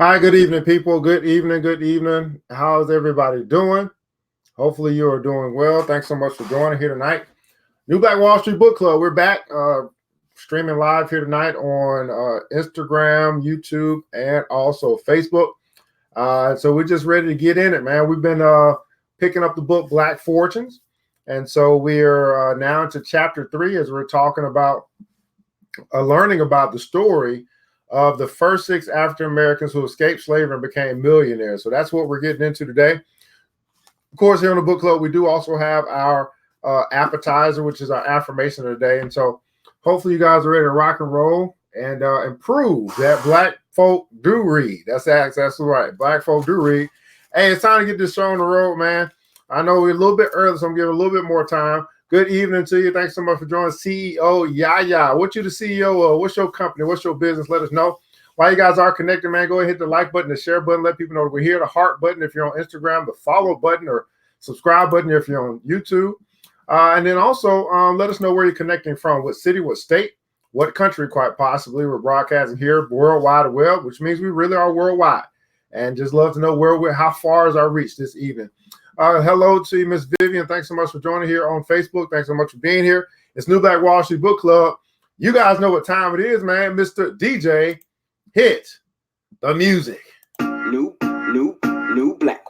Hi, good evening, people. Good evening, good evening. How's everybody doing? Hopefully, you are doing well. Thanks so much for joining here tonight. New Black Wall Street Book Club. We're back streaming live here tonight on Instagram, YouTube, and also Facebook. So we're just ready to get in it, man. We've been picking up the book Black Fortunes. And so we're now into chapter 3 as we're talking about learning about the story of the first 6 African Americans who escaped slavery and became millionaires. So that's what we're getting into today. Of course, here on the book club, we do also have our appetizer, which is our affirmation of the day. And so hopefully you guys are ready to rock and roll and improve that Black folk do read. That's right. Black folk do read. Hey, it's time to get this show on the road, man. I know we're a little bit early, so I'm giving a little bit more time. Good evening to you. Thanks so much for joining CEO Yaya. What you the CEO of? What's your company? What's your business? Let us know. While you guys are connected, man, go ahead and hit the like button, the share button. Let people know that we're here. The heart button if you're on Instagram, the follow button or subscribe button if you're on YouTube. And then also let us know where you're connecting from, what city, what state, what country, quite possibly. We're broadcasting here worldwide web, which means we really are worldwide. And just love to know how far is our reach this evening. Hello to you, Miss Vivian. Thanks so much for joining here on Facebook. Thanks so much for being here. It's New Black Wall Street Book Club. You guys know what time it is, man. Mr. DJ, hit the music. New Black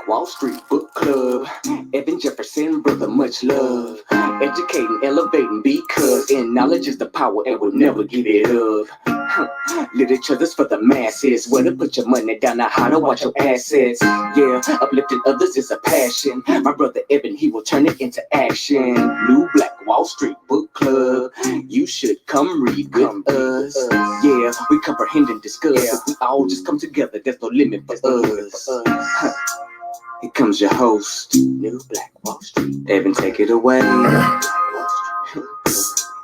Wall Street Book Club. Evan Jefferson, brother, much love. Educating, elevating, because in knowledge is the power and we'll never give it up. Literature's for the masses. Where to put your money down, now how to watch your assets. Yeah, uplifting others is a passion. My brother Evan, he will turn it into action. New Black Wall Street Book Club. You should come read with us. Yeah, we comprehend and discuss. If we all just come together, there's no limit for us. Here comes your host, New Black Wall Street. Evan, take it away.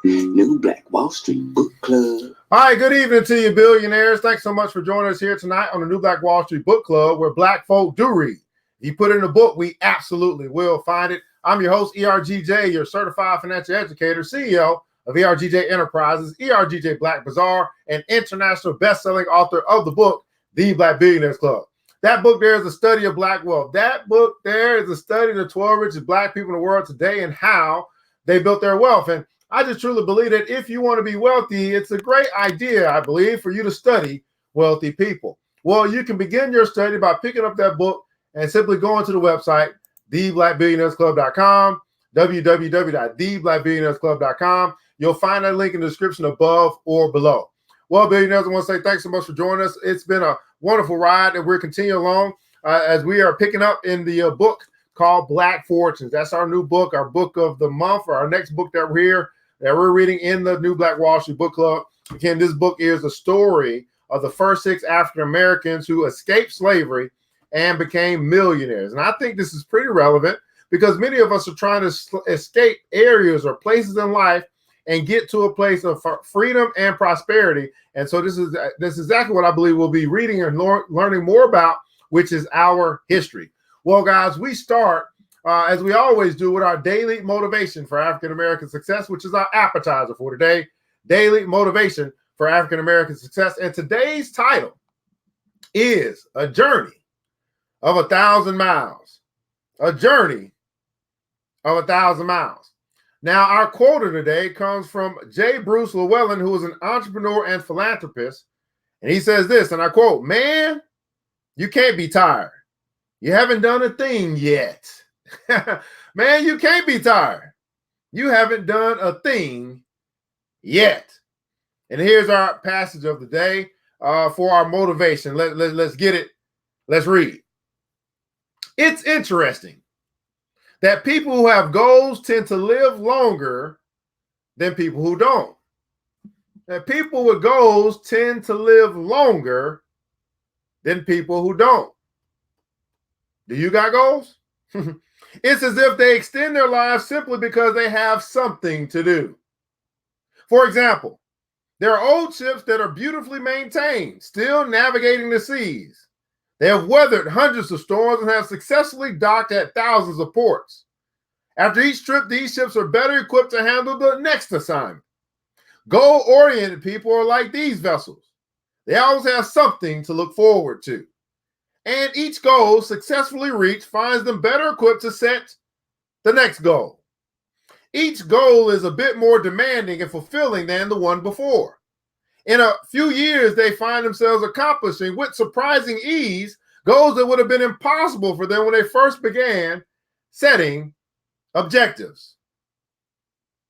New Black Wall Street Book Club. All right, good evening to you, billionaires. Thanks so much for joining us here tonight on the New Black Wall Street Book Club, where Black folk do read. If you put it in a book, we absolutely will find it. I'm your host, ERGJ, your certified financial educator, CEO of ERGJ Enterprises, ERGJ Black Bazaar, and international best-selling author of the book, The Black Billionaires Club. That book there is a study of Black wealth. That book there is a study of the 12 richest Black people in the world today and how they built their wealth. And I just truly believe that if you want to be wealthy, it's a great idea, I believe, for you to study wealthy people. Well, you can begin your study by picking up that book and simply going to the website, theblackbillionairesclub.com, www.theblackbillionairesclub.com. You'll find that link in the description above or below. Well, billionaires, I want to say thanks so much for joining us. It's been a wonderful ride, and we're continuing along as we are picking up in the book called Black Fortunes. That's our new book, our book of the month, or our next book that we're reading in the New Black Wall Street Book Club. Again, this book is the story of the first 6 African Americans who escaped slavery and became millionaires. And I think this is pretty relevant because many of us are trying to escape areas or places in life and get to a place of freedom and prosperity. And so this is exactly what I believe we'll be reading and learning more about, which is our history. Well, guys, we start, as we always do, with our daily motivation for African-American success, which is our appetizer for today, daily motivation for African-American success. And today's title is A Journey of 1,000 Miles. A Journey of 1,000 Miles. Now, our quote of today comes from J. Bruce Llewellyn, who is an entrepreneur and philanthropist. And he says this, and I quote, "Man, you can't be tired. You haven't done a thing yet." Man, you can't be tired. You haven't done a thing yet. And here's our passage of the day for our motivation. Let's get it. Let's read. It's interesting that people who have goals tend to live longer than people who don't. That people with goals tend to live longer than people who don't. Do you got goals? It's as if they extend their lives simply because they have something to do. For example, there are old ships that are beautifully maintained, still navigating the seas. They have weathered hundreds of storms and have successfully docked at thousands of ports. After each trip, these ships are better equipped to handle the next assignment. Goal-oriented people are like these vessels. They always have something to look forward to. And each goal successfully reached finds them better equipped to set the next goal. Each goal is a bit more demanding and fulfilling than the one before. In a few years, they find themselves accomplishing with surprising ease goals that would have been impossible for them when they first began setting objectives.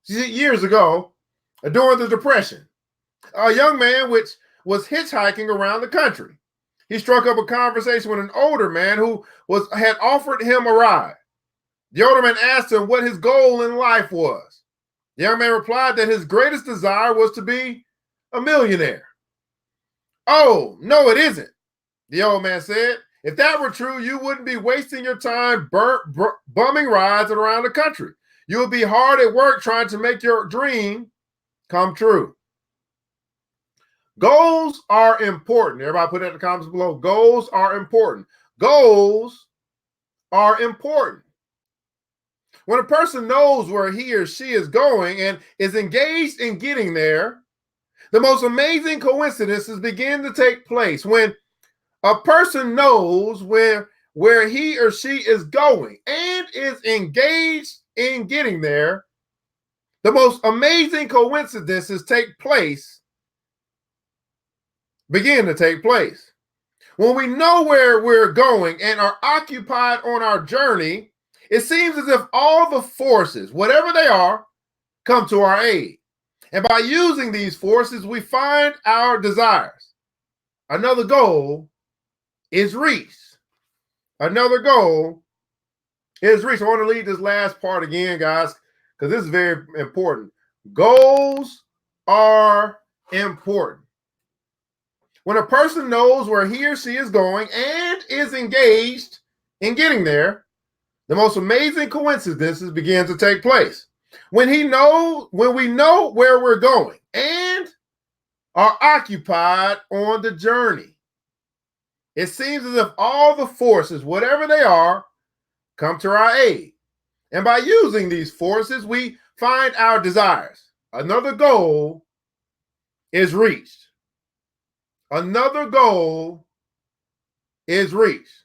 Years ago, during the Depression, a young man which was hitchhiking around the country. He struck up a conversation with an older man who had offered him a ride. The older man asked him what his goal in life was. The young man replied that his greatest desire was to be a millionaire. "Oh, no, it isn't," the old man said. "If that were true, you wouldn't be wasting your time bumming rides around the country. You would be hard at work trying to make your dream come true." Goals are important. Everybody put that in the comments below. Goals are important. Goals are important. When a person knows where he or she is going and is engaged in getting there, the most amazing coincidences begin to take place. When a person knows where he or she is going and is engaged in getting there, the most amazing coincidences begin to take place. When we know where we're going and are occupied on our journey, it seems as if all the forces, whatever they are, come to our aid. And by using these forces, we find our desires. Another goal is reached. Another goal is reached. I want to lead this last part again, guys, because this is very important. Goals are important. When a person knows where he or she is going and is engaged in getting there, the most amazing coincidences begin to take place. When we know where we're going and are occupied on the journey, it seems as if all the forces, whatever they are, come to our aid. And by using these forces, we find our desires. Another goal is reached. Another goal is reached.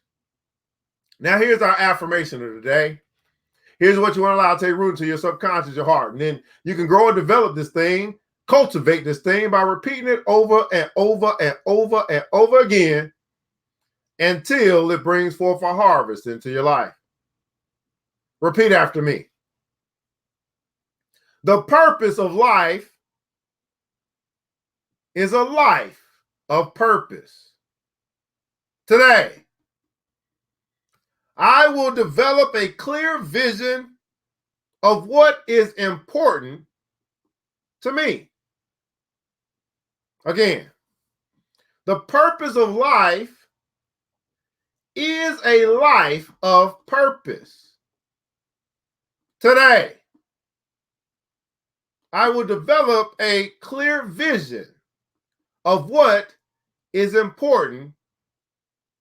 Now, here's our affirmation of the day. Here's what you want to allow to take root into your subconscious, your heart. And then you can grow and develop this thing, cultivate this thing by repeating it over and over and over and over again until it brings forth a harvest into your life. Repeat after me. The purpose of life is a life of purpose. Today, I will develop a clear vision of what is important to me. Again, the purpose of life is a life of purpose. Today, I will develop a clear vision of what is important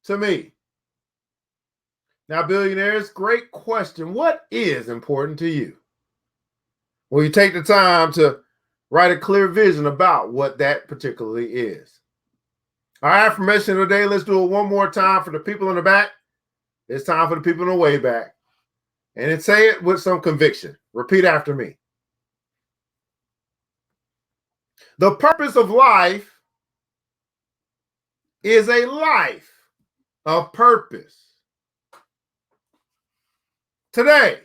to me. Now, billionaires, great question. What is important to you? Will you take the time to write a clear vision about what that particularly is? Our affirmation of the day, let's do it one more time for the people in the back. It's time for the people in the way back. And then say it with some conviction. Repeat after me. The purpose of life is a life of purpose. Today,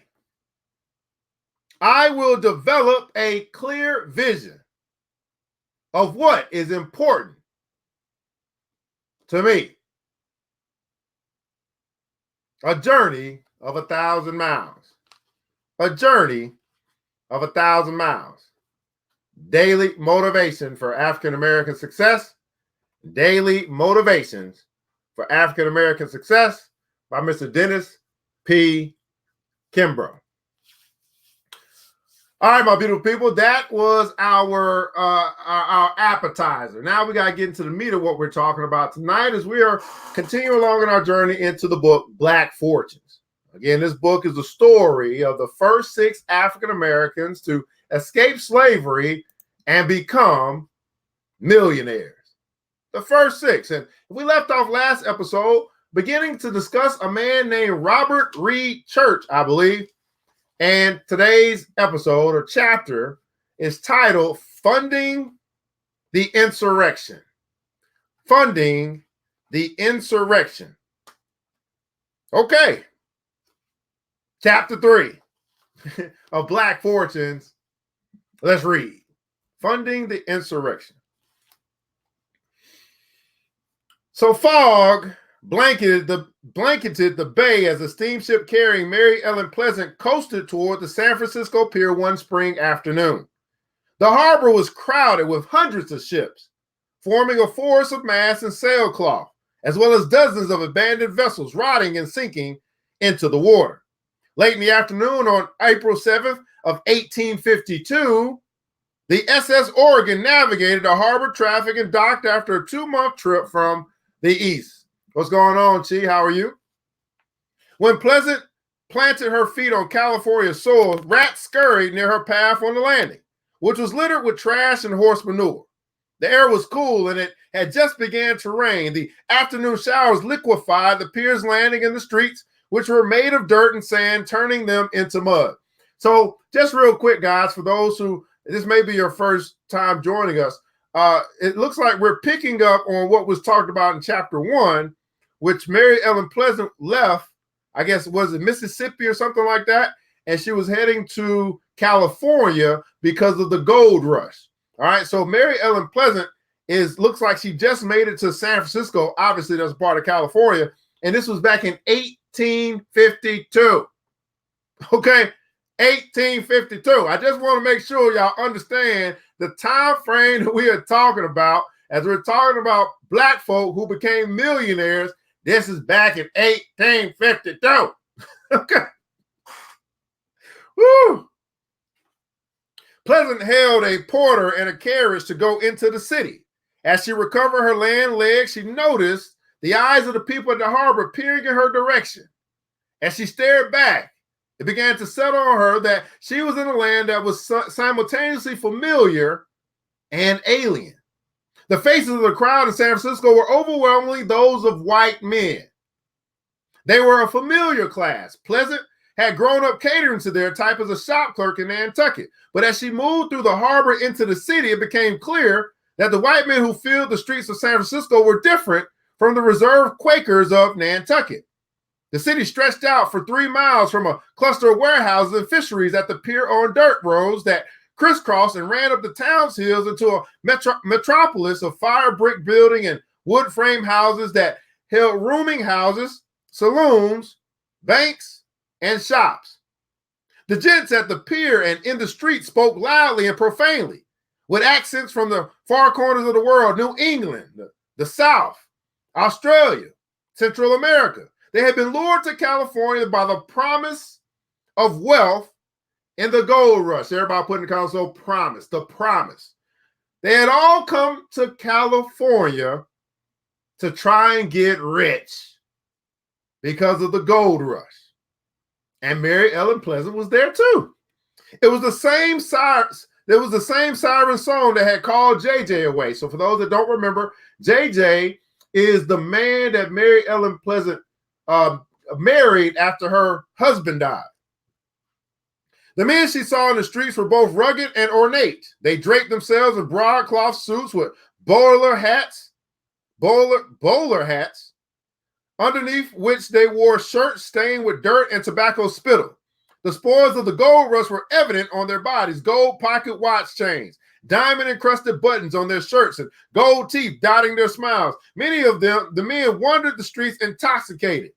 I will develop a clear vision of what is important to me. A journey of 1,000 miles. A journey of 1,000 miles. Daily motivation for African American success. Daily motivations for African American success by Mr. Dennis P. Kimbro. All right, my beautiful people, that was our appetizer. Now we got to get into the meat of what we're talking about tonight as we are continuing along in our journey into the book, Black Fortunes. Again, this book is the story of the first 6 African Americans to escape slavery and become millionaires. the first 6. And we left off last episode beginning to discuss a man named Robert Reed Church, I believe. And today's episode or chapter is titled Funding the Insurrection. Funding the Insurrection. Okay. Chapter 3 of Black Fortunes. Let's read. Funding the Insurrection. So fog blanketed the bay as a steamship carrying Mary Ellen Pleasant coasted toward the San Francisco pier one spring afternoon. The harbor was crowded with hundreds of ships, forming a forest of masts and sailcloth, as well as dozens of abandoned vessels rotting and sinking into the water. Late in the afternoon on April 7th of 1852, the SS Oregon navigated the harbor traffic and docked after a 2-month trip from the east. What's going on, Chi? How are you? When Pleasant planted her feet on California soil, rats scurried near her path on the landing, which was littered with trash and horse manure. The air was cool and it had just begun to rain. The afternoon showers liquefied the pier's landing and the streets, which were made of dirt and sand, turning them into mud. So just real quick, guys, for those who, this may be your first time joining us, it looks like we're picking up on what was talked about in chapter 1, which Mary Ellen Pleasant left, I guess, was it Mississippi or something like that? And she was heading to California because of the gold rush. All right, so Mary Ellen Pleasant looks like she just made it to San Francisco. Obviously, that's part of California. And this was back in 1852. Okay, 1852. I just want to make sure y'all understand the time frame that we are talking about as we're talking about Black folk who became millionaires. This is back in 1852. Okay. Woo. Pleasant hailed a porter and a carriage to go into the city. As she recovered her land legs, she noticed the eyes of the people at the harbor peering in her direction. As she stared back, it began to settle on her that she was in a land that was simultaneously familiar and alien. The faces of the crowd in San Francisco were overwhelmingly those of white men. They were a familiar class. Pleasant had grown up catering to their type as a shop clerk in Nantucket. But as she moved through the harbor into the city, it became clear that the white men who filled the streets of San Francisco were different from the reserved Quakers of Nantucket. The city stretched out for 3 miles from a cluster of warehouses and fisheries at the pier on dirt roads that crisscrossed and ran up the town's hills into a metropolis of fire brick building and wood frame houses that held rooming houses, saloons, banks, and shops. The gents at the pier and in the street spoke loudly and profanely, with accents from the far corners of the world: New England, the South, Australia, Central America. They had been lured to California by the promise of wealth in the gold rush. Everybody put in the console, promise, the promise. They had all come to California to try and get rich because of the gold rush. And Mary Ellen Pleasant was there too. It was the same siren song that had called JJ away. So for those that don't remember, JJ is the man that Mary Ellen Pleasant married after her husband died. The men she saw in the streets were both rugged and ornate. They draped themselves in broadcloth suits with bowler hats, underneath which they wore shirts stained with dirt and tobacco spittle. The spoils of the gold rush were evident on their bodies: gold pocket watch chains, diamond-encrusted buttons on their shirts, and gold teeth dotting their smiles. Many of them, the men, wandered the streets intoxicated,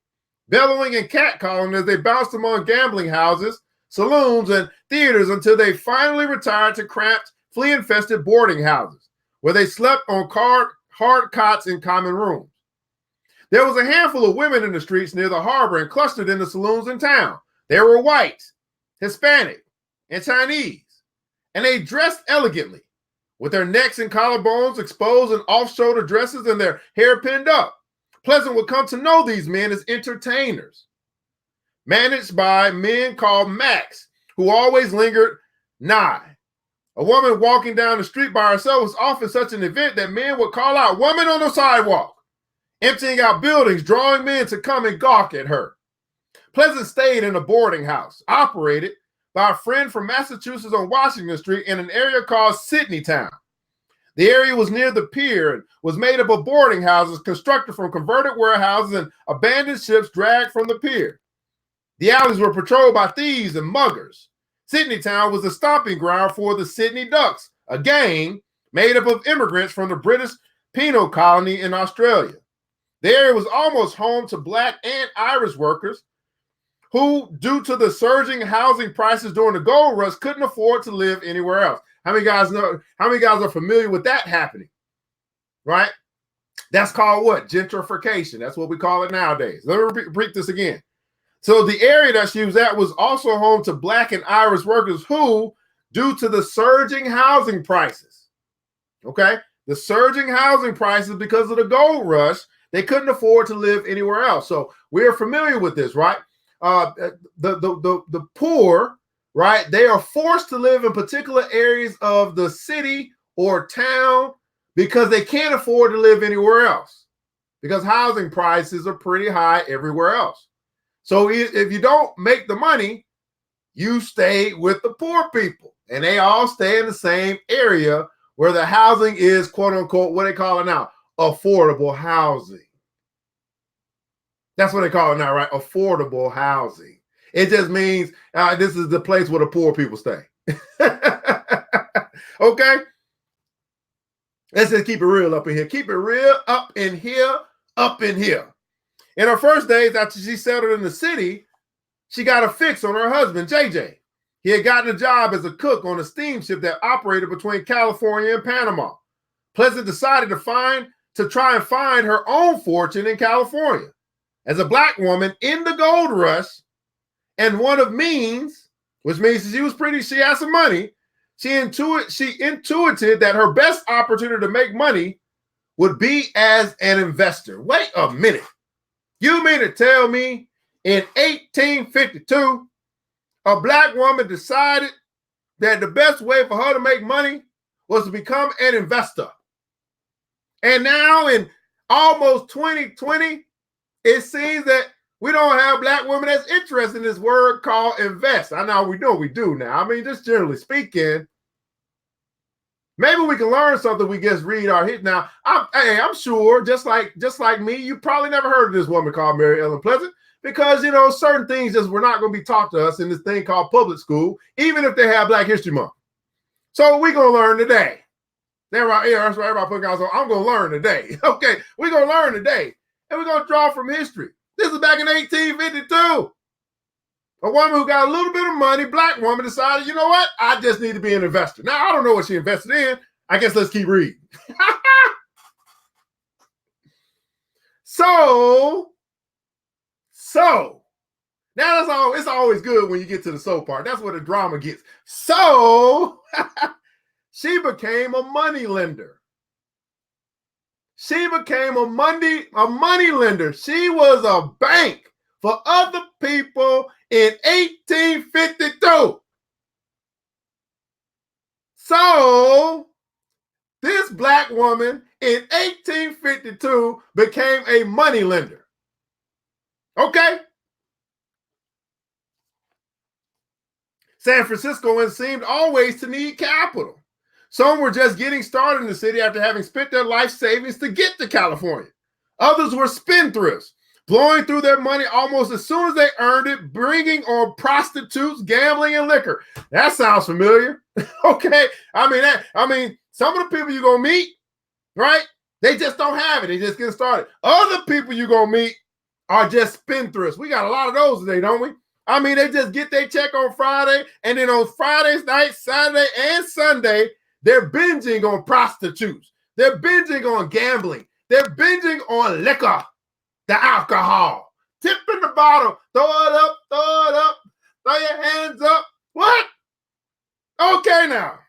bellowing and catcalling as they bounced among gambling houses, saloons, and theaters until they finally retired to cramped, flea-infested boarding houses, where they slept on hard cots in common rooms. There was a handful of women in the streets near the harbor and clustered in the saloons in town. They were white, Hispanic, and Chinese, and they dressed elegantly, with their necks and collarbones exposed in off-shoulder dresses and their hair pinned up. Pleasant would come to know these men as entertainers, managed by men called Macs, who always lingered nigh. A woman walking down the street by herself was often such an event that men would call out, "Woman on the sidewalk," emptying out buildings, drawing men to come and gawk at her. Pleasant stayed in a boarding house operated by a friend from Massachusetts on Washington Street in an area called Sydneytown. The area was near the pier and was made up of boarding houses constructed from converted warehouses and abandoned ships dragged from the pier. The alleys were patrolled by thieves and muggers. Sydneytown was the stomping ground for the Sydney Ducks, a gang made up of immigrants from the British penal colony in Australia. The area was almost home to Black and Irish workers who, due to the surging housing prices during the gold rush, couldn't afford to live anywhere else. How many guys know? How many guys are familiar with that happening? Right? That's called what? Gentrification. That's what we call it nowadays. Let me repeat this again. So the area that she was at was also home to Black and Irish workers who, due to the surging housing prices, okay, the surging housing prices because of the gold rush, they couldn't afford to live anywhere else. So we're familiar with this, right? The poor, right? They are forced to live in particular areas of the city or town because they can't afford to live anywhere else because housing prices are pretty high everywhere else. So if you don't make the money, you stay with the poor people, and they all stay in the same area where the housing is, quote unquote, what they call it now, affordable housing. That's what they call it now, right? Affordable housing. It just means this is the place where the poor people stay. Okay? Let's just keep it real up in here. Keep it real up in here, up in here. In her first days after she settled in the city, she got a fix on her husband, JJ. He had gotten a job as a cook on a steamship that operated between California and Panama. Pleasant decided to try and find her own fortune in California. As a Black woman in the gold rush and one of means, which means she had some money, she intuited that her best opportunity to make money would be as an investor. Wait a minute. You mean to tell me in 1852, a Black woman decided that the best way for her to make money was to become an investor? And now in almost 2020, it seems that we don't have Black women that's interested in this word called invest. I know we do now. I mean, just generally speaking, maybe we can learn something. We just read our hit. Now, I'm sure, just like me, you probably never heard of this woman called Mary Ellen Pleasant because, you know, certain things just were not going to be taught to us in this thing called public school, even if they have Black History Month. So we're going to learn today. That's right. Everybody putting out, so I'm going to learn today. Okay, we're going to learn today. And we're going to draw from history. This is back in 1852. A woman who got a little bit of money, Black woman, decided, you know what? I just need to be an investor. Now, I don't know what she invested in. I guess let's keep reading. So, now that's all. It's always good when you get to the so part. That's where the drama gets. So, she became a money lender. She became a money lender. She was a bank for other people in 1852. So this Black woman in 1852 became a money lender. Okay? San Franciscoans seemed always to need capital. Some were just getting started in the city after having spent their life savings to get to California. Others were spendthrifts, blowing through their money almost as soon as they earned it, bringing on prostitutes, gambling, and liquor. That sounds familiar. Okay? I mean, some of the people you're going to meet, right? They just don't have it. They just get started. Other people you're going to meet are just spendthrifts. We got a lot of those today, don't we? I mean, they just get their check on Friday, and then on Fridays night, Saturday, and Sunday, they're binging on prostitutes. They're binging on gambling. They're binging on liquor, the alcohol. Tipping the bottle. Throw it up. Throw your hands up. What? Okay, now.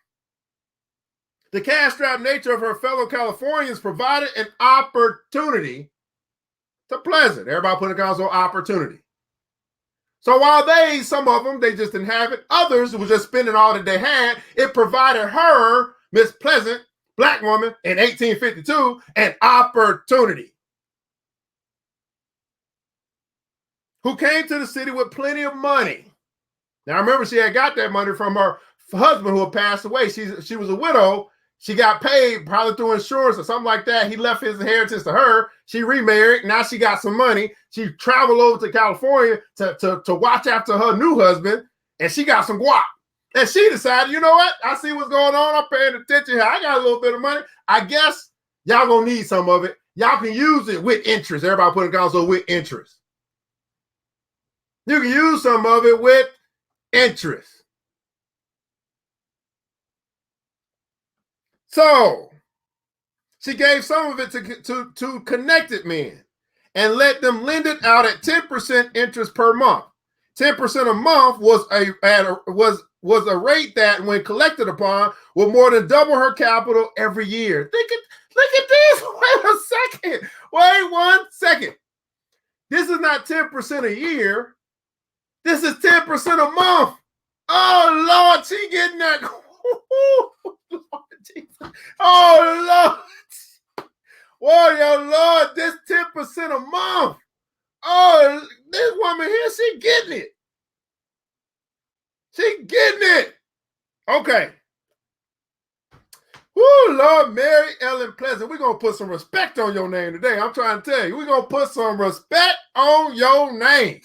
The cash-strapped nature of her fellow Californians provided an opportunity to Pleasant. Everybody put a console opportunity. So while some of them, they just didn't have it. Others were just spending all that they had. It provided her, Miss Pleasant, black woman in 1852, an opportunity. Who came to the city with plenty of money. Now, remember, she had got that money from her husband who had passed away. She was a widow. She got paid probably through insurance or something like that. He left his inheritance to her. She remarried. Now she got some money. She traveled over to California to watch after her new husband, and she got some guap. And she decided, you know what? I see what's going on. I'm paying attention here. I got a little bit of money. I guess y'all gonna need some of it. Y'all can use it with interest. Everybody putting console with interest. You can use some of it with interest. So she gave some of it to connected men and let them lend it out at 10% interest per month. 10% a month was a rate that, when collected upon, would more than double her capital every year. Look at this. Wait 1 second. This is not 10% a year. This is 10% a month. Oh, Lord, she getting that. Oh, Lord. Oh, Lord, this 10% a month. Oh, this woman here, she getting it. She getting it. Okay. Woo, Lord, Mary Ellen Pleasant. We're going to put some respect on your name today. I'm trying to tell you. We're going to put some respect on your name.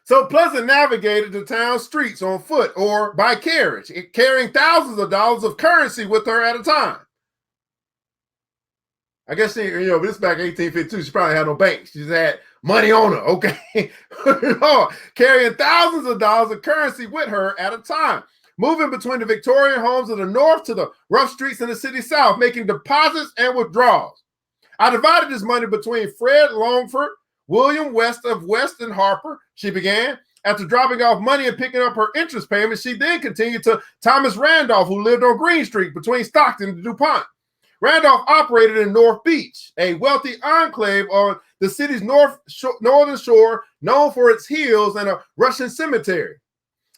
So Pleasant navigated the town streets on foot or by carriage, carrying thousands of dollars of currency with her at a time. I guess this is back in 1852. She probably had no bank. She just had money on her, okay? Carrying thousands of dollars of currency with her at a time. Moving between the Victorian homes of the north to the rough streets in the city south, making deposits and withdrawals. I divided this money between Fred Longford, William West of West and Harper, she began. After dropping off money and picking up her interest payments, she then continued to Thomas Randolph, who lived on Green Street between Stockton and DuPont. Randolph operated in North Beach, a wealthy enclave on the city's northern shore, known for its hills and a Russian cemetery,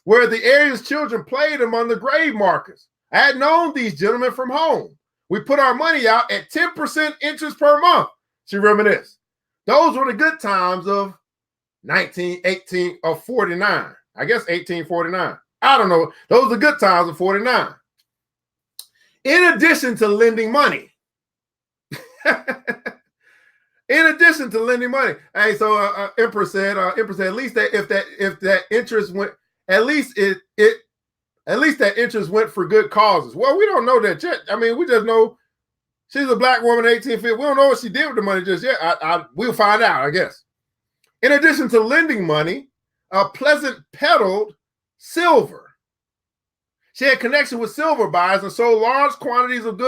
where the area's children played among the grave markers. I had known these gentlemen from home. We put our money out at 10% interest per month, she reminisced. Those were the good times of 1918 or 49. I guess 1849. I don't know. Those are the good times of 49. In addition to lending money. Hey, so Empress said, at least that if that interest went, at least that interest went for good causes. Well, we don't know that yet. I mean, we just know she's a black woman in 1850. We don't know what she did with the money just yet. We'll find out, I guess. In addition to lending money, Pleasant peddled silver. She had connection with silver buyers and sold large quantities of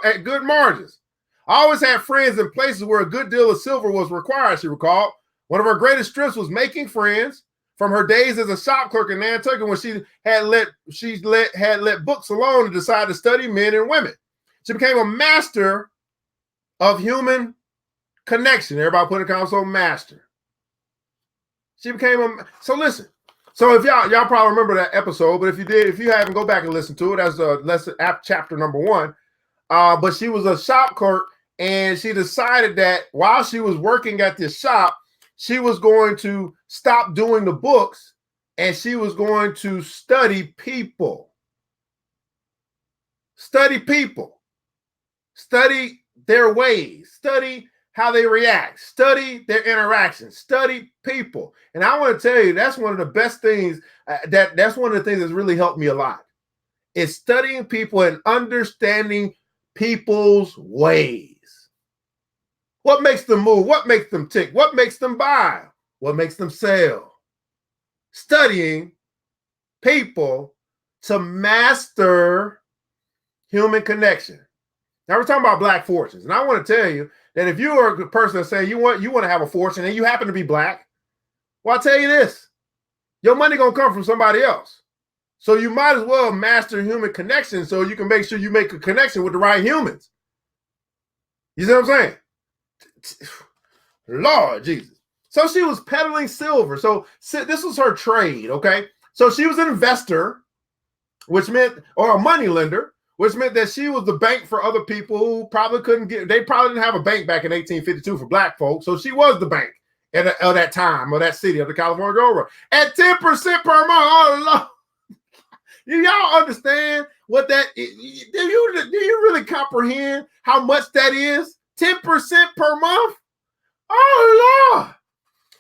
at good margins. I always had friends in places where a good deal of silver was required, she recalled. One of her greatest strengths was making friends. From her days as a shop clerk in Nantucket, when she had let books alone and decided to study men and women. She became a master of human connection. Everybody put a console master. She became so listen. So if y'all probably remember that episode, but if you haven't, go back and listen to it. That's lesson chapter number 1. But she was a shop clerk, and she decided that while she was working at this shop, she was going to stop doing the books, and she was going to study people. Study people. Study their ways. Study how they react. Study their interactions. Study people. And I want to tell you, that's one of the best things, that's one of the things that's really helped me a lot. Is studying people and understanding people's ways. What makes them move? What makes them tick? What makes them buy? What makes them sell? Studying people to master human connection. Now we're talking about black fortunes, and I want to tell you that if you are a person that say you want to have a fortune and you happen to be black, well, I'll tell you this: your money gonna come from somebody else. So you might as well master human connection so you can make sure you make a connection with the right humans. You see what I'm saying? Lord Jesus. So she was peddling silver. So this was her trade, okay? So she was an investor, which meant, or a money lender, which meant that she was the bank for other people who probably couldn't get, they probably didn't have a bank back in 1852 for black folks. So she was the bank of that time, or that city of the California Gold Rush. At 10% per month, oh Lord. Do y'all understand what that is? Do you really comprehend how much that is? 10% per month? Oh Lord.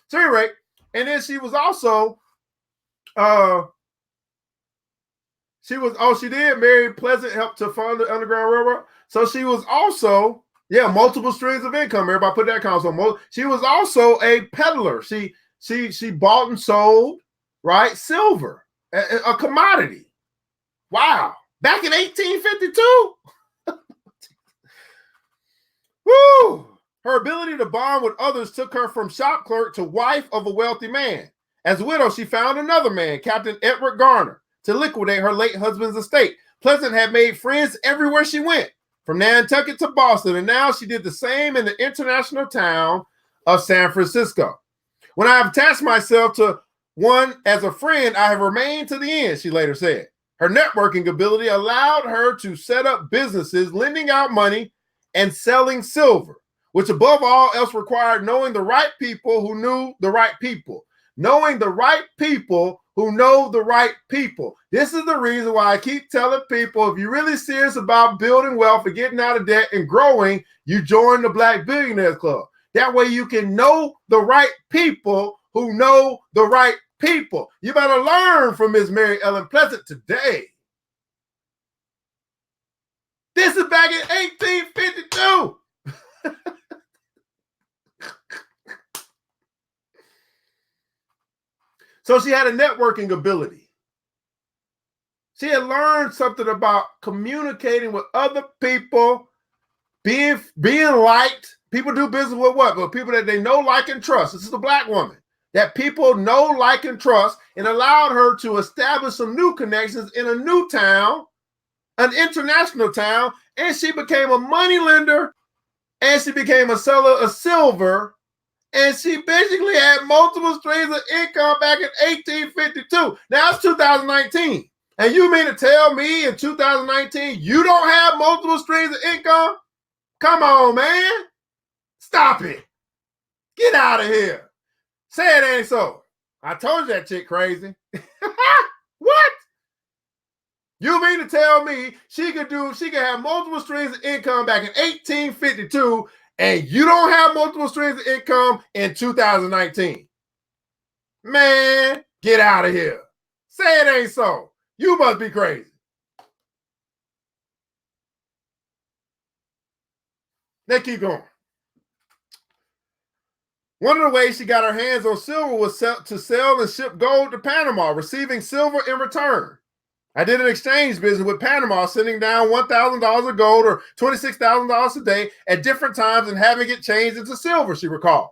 So anyway, and then she was also, she did marry Pleasant, helped to fund the Underground Railroad. So she was also, multiple streams of income. Everybody put that console. She was also a peddler. She bought and sold, right, silver, a commodity. Wow. Back in 1852. Woo! Her ability to bond with others took her from shop clerk to wife of a wealthy man. As a widow, she found another man, Captain Edward Garner, to liquidate her late husband's estate. Pleasant had made friends everywhere she went, from Nantucket to Boston, and now she did the same in the international town of San Francisco. When I have attached myself to one as a friend, I have remained to the end, she later said. Her networking ability allowed her to set up businesses, lending out money and selling silver, which above all else required knowing the right people who knew the right people. Knowing the right people who know the right people. This is the reason why I keep telling people, if you're really serious about building wealth and getting out of debt and growing, you join the Black Billionaires Club. That way you can know the right people who know the right people. You better learn from Ms. Mary Ellen Pleasant today. This is back in 1852. So she had a networking ability. She had learned something about communicating with other people, being liked. People do business with what? With people that they know, like, and trust. This is a Black woman that people know, like, and trust, and allowed her to establish some new connections in a new town, an international town, and she became a money lender, and she became a seller of silver, and she basically had multiple streams of income back in 1852. Now it's 2019. And you mean to tell me in 2019 you don't have multiple streams of income? Come on, man. Stop it. Get out of here. Say it ain't so. I told you that chick crazy. What? You mean to tell me she could have multiple streams of income back in 1852 and you don't have multiple streams of income in 2019? Man, get out of here. Say it ain't so. You must be crazy. Let's keep going. One of the ways she got her hands on silver was to sell and ship gold to Panama, receiving silver in return. I did an exchange business with Panama, sending down $1,000 of gold or $26,000 a day at different times and having it changed into silver, she recalled.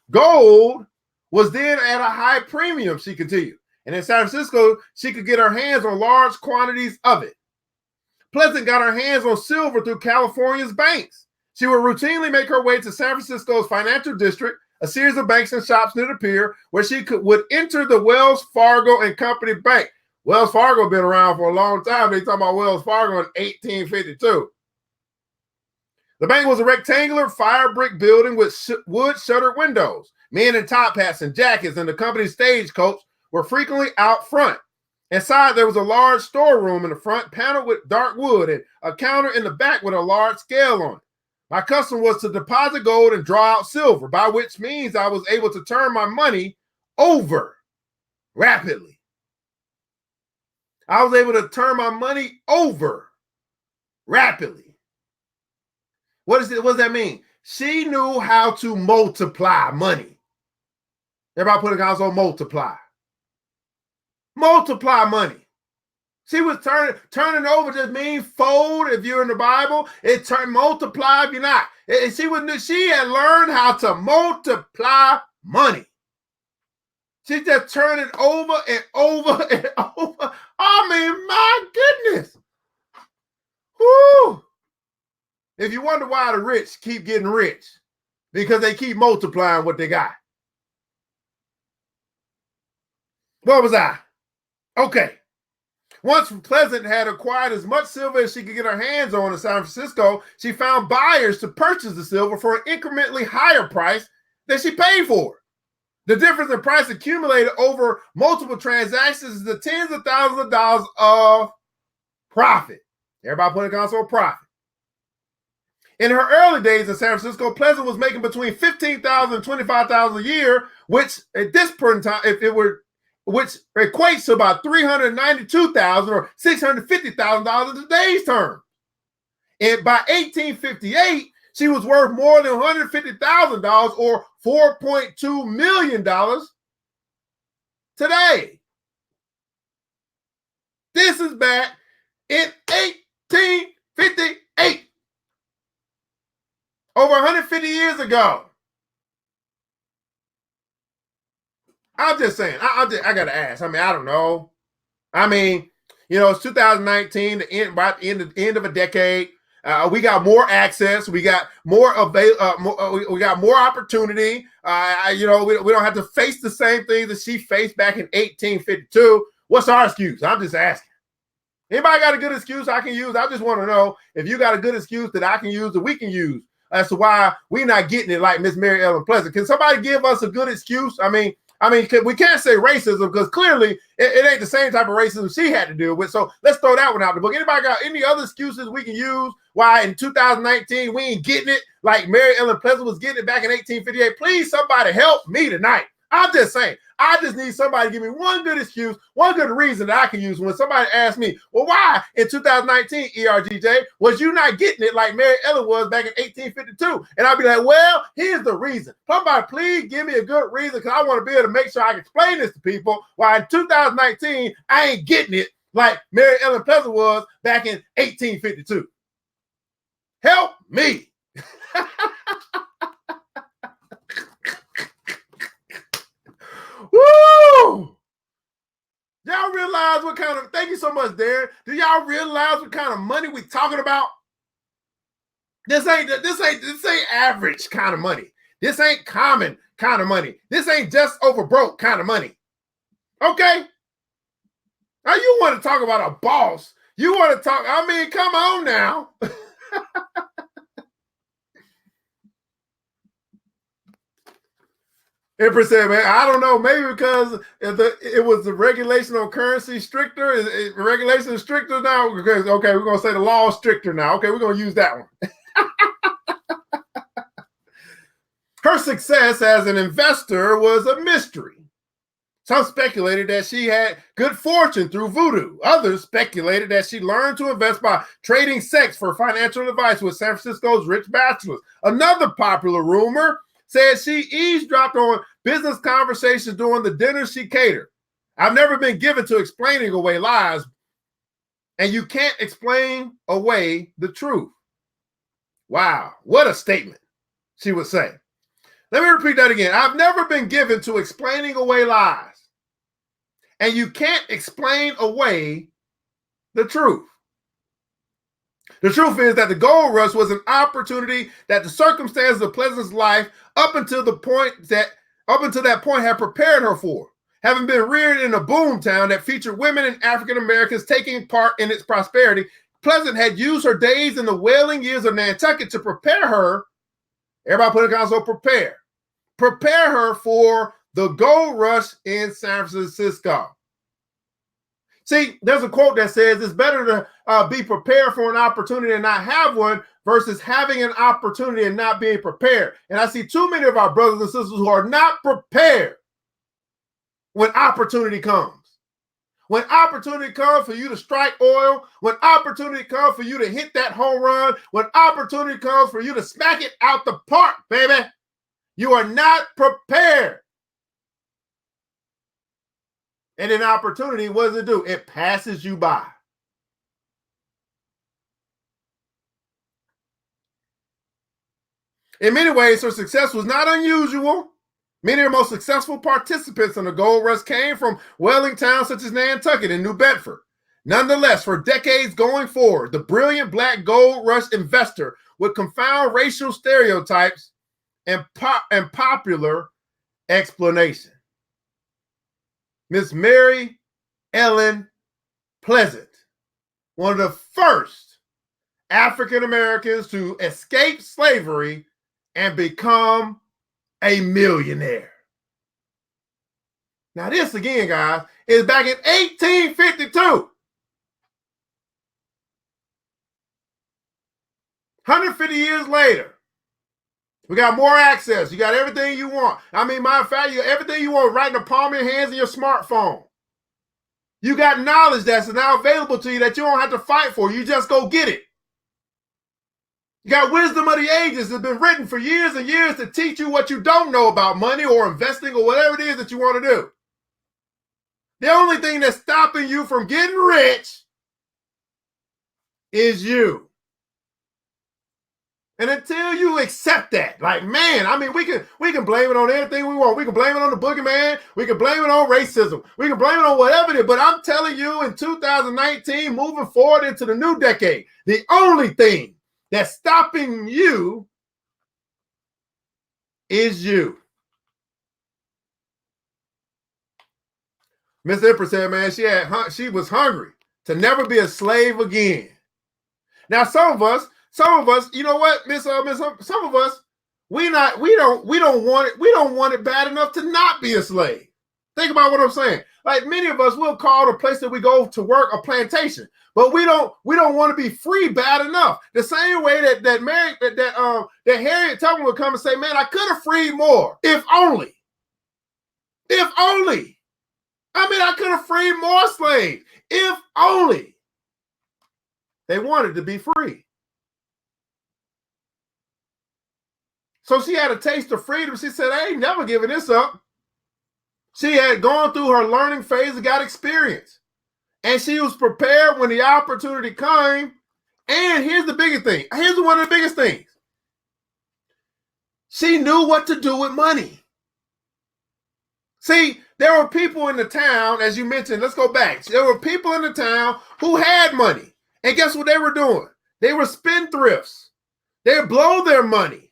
Gold was then at a high premium, she continued. And in San Francisco, she could get her hands on large quantities of it. Pleasant got her hands on silver through California's banks. She would routinely make her way to San Francisco's financial district, a series of banks and shops near the pier, where she would enter the Wells Fargo and Company Bank. Wells Fargo been around for a long time. They talking about Wells Fargo in 1852. The bank was a rectangular fire brick building with wood shuttered windows. Men in top hats and jackets and the company's stagecoach were frequently out front. Inside, there was a large storeroom in the front, paneled with dark wood, and a counter in the back with a large scale on it. My custom was to deposit gold and draw out silver, by which means I was able to turn my money over rapidly. I was able to turn my money over rapidly. What does that mean? She knew how to multiply money. Everybody put a console multiply. Multiply money. She was turning over just mean fold if you're in the Bible. It turned multiply if you're not. She had learned how to multiply money. She just turned it over and over and over. I mean, my goodness. Whoo. If you wonder why the rich keep getting rich, because they keep multiplying what they got. What was I? Okay. Once Pleasant had acquired as much silver as she could get her hands on in San Francisco, she found buyers to purchase the silver for an incrementally higher price than she paid for it. The difference in price accumulated over multiple transactions is the tens of thousands of dollars of profit. Everybody put a console profit. In her early days in San Francisco, Pleasant was making between $15,000 and $25,000 a year, which at this point in time, which equates to about $392,000 or $650,000 in today's terms. And by 1858, she was worth more than $150,000 or $4.2 million today. This is back in 1858. Over 150 years ago. I'm just saying, I got to ask. I mean, I don't know. I mean, it's 2019, by the end of a decade. We got more access. We got more we got more opportunity. We don't have to face the same things that she faced back in 1852. What's our excuse? I'm just asking. Anybody got a good excuse I can use? I just want to know if you got a good excuse that I can use, that we can use, as to why we're not getting it like Miss Mary Ellen Pleasant. Can somebody give us a good excuse? I mean, we can't say racism because clearly it ain't the same type of racism she had to deal with. So let's throw that one out the book. Anybody got any other excuses we can use why in 2019 we ain't getting it like Mary Ellen Pleasant was getting it back in 1858? Please, somebody help me tonight. I'm just saying, I just need somebody to give me one good excuse, one good reason that I can use when somebody asks me, well, why in 2019, ERGJ, was you not getting it like Mary Ellen was back in 1852? And I'll be like, well, here's the reason. Somebody please give me a good reason, because I want to be able to make sure I can explain this to people why in 2019 I ain't getting it like Mary Ellen Pleasant was back in 1852. Help me. Woo! Y'all realize what kind of, thank you so much, Darren. Do y'all realize what kind of money we talking about? This ain't average kind of money. This ain't common kind of money. This ain't just over broke kind of money. Okay? Now you want to talk about a boss. You want to talk, I mean, come on now. Empress said, man, I don't know, maybe because it was the regulation on currency stricter. Regulation is stricter now? Because, okay, we're going to say the law is stricter now. Okay, we're going to use that one. Her success as an investor was a mystery. Some speculated that she had good fortune through voodoo. Others speculated that she learned to invest by trading sex for financial advice with San Francisco's rich bachelors. Another popular rumor said she eavesdropped on business conversations during the dinners she catered. I've never been given to explaining away lies, and you can't explain away the truth. Wow, what a statement, she would say. Let me repeat that again. I've never been given to explaining away lies, and you can't explain away the truth. The truth is that the gold rush was an opportunity that the circumstances of Pleasant's life up until that point had prepared her for. Having been reared in a boom town that featured women and African Americans taking part in its prosperity, Pleasant had used her days in the whaling years of Nantucket to prepare her. Everybody put it down, so prepare her for the gold rush in San Francisco. See, there's a quote that says it's better to be prepared for an opportunity and not have one versus having an opportunity and not being prepared. And I see too many of our brothers and sisters who are not prepared when opportunity comes. When opportunity comes for you to strike oil, when opportunity comes for you to hit that home run, when opportunity comes for you to smack it out the park, baby, you are not prepared. And an opportunity, what does it do? It passes you by. In many ways, her success was not unusual. Many of the most successful participants in the gold rush came from whaling towns such as Nantucket and New Bedford. Nonetheless, for decades going forward, the brilliant black gold rush investor would confound racial stereotypes and popular explanation. Miss Mary Ellen Pleasant, one of the first African Americans to escape slavery and become a millionaire. Now, this again, guys, is back in 1852. 150 years later, we got more access. You got everything you want. I mean, matter of fact, you everything you want right in the palm of your hands and your smartphone. You got knowledge that's now available to you that you don't have to fight for. You just go get it. You got wisdom of the ages that's been written for years and years to teach you what you don't know about money or investing or whatever it is that you want to do. The only thing that's stopping you from getting rich is you. And until you accept that, like, man, I mean, we can blame it on anything we want. We can blame it on the boogeyman. We can blame it on racism. We can blame it on whatever it is. But I'm telling you, in 2019, moving forward into the new decade, the only thing that's stopping you is you. Miss Empress said, man, she was hungry to never be a slave again. Now, some of us, you know what, some of us, we don't want it bad enough to not be a slave. Think about what I'm saying. Like, many of us will call the place that we go to work a plantation, but we don't want to be free bad enough. The same way that Harriet Tubman would come and say, man, I could have freed more, if only. I mean, I could have freed more slaves, if only they wanted to be free. So she had a taste of freedom. She said, I ain't never giving this up. She had gone through her learning phase and got experience. And she was prepared when the opportunity came. And here's the biggest thing. Here's one of the biggest things. She knew what to do with money. See, there were people in the town, as you mentioned, let's go back. There were people in the town who had money. And guess what they were doing? They were spendthrifts. They would blow their money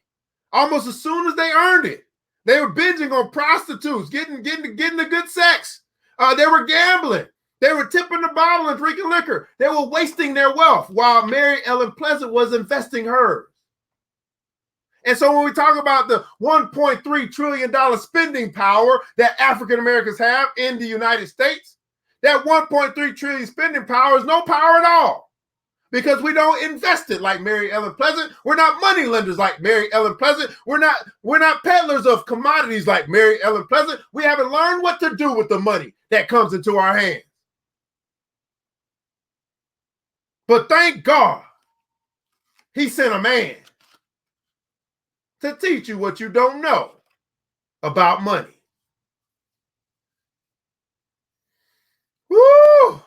almost as soon as they earned it. They were binging on prostitutes, getting the good sex. They were gambling. They were tipping the bottle and drinking liquor. They were wasting their wealth while Mary Ellen Pleasant was investing hers. And so when we talk about the $1.3 trillion spending power that African Americans have in the United States, that $1.3 trillion spending power is no power at all. Because we don't invest it like Mary Ellen Pleasant. We're not money lenders like Mary Ellen Pleasant. We're not peddlers of commodities like Mary Ellen Pleasant. We haven't learned what to do with the money that comes into our hands. But thank God, he sent a man to teach you what you don't know about money. Woo!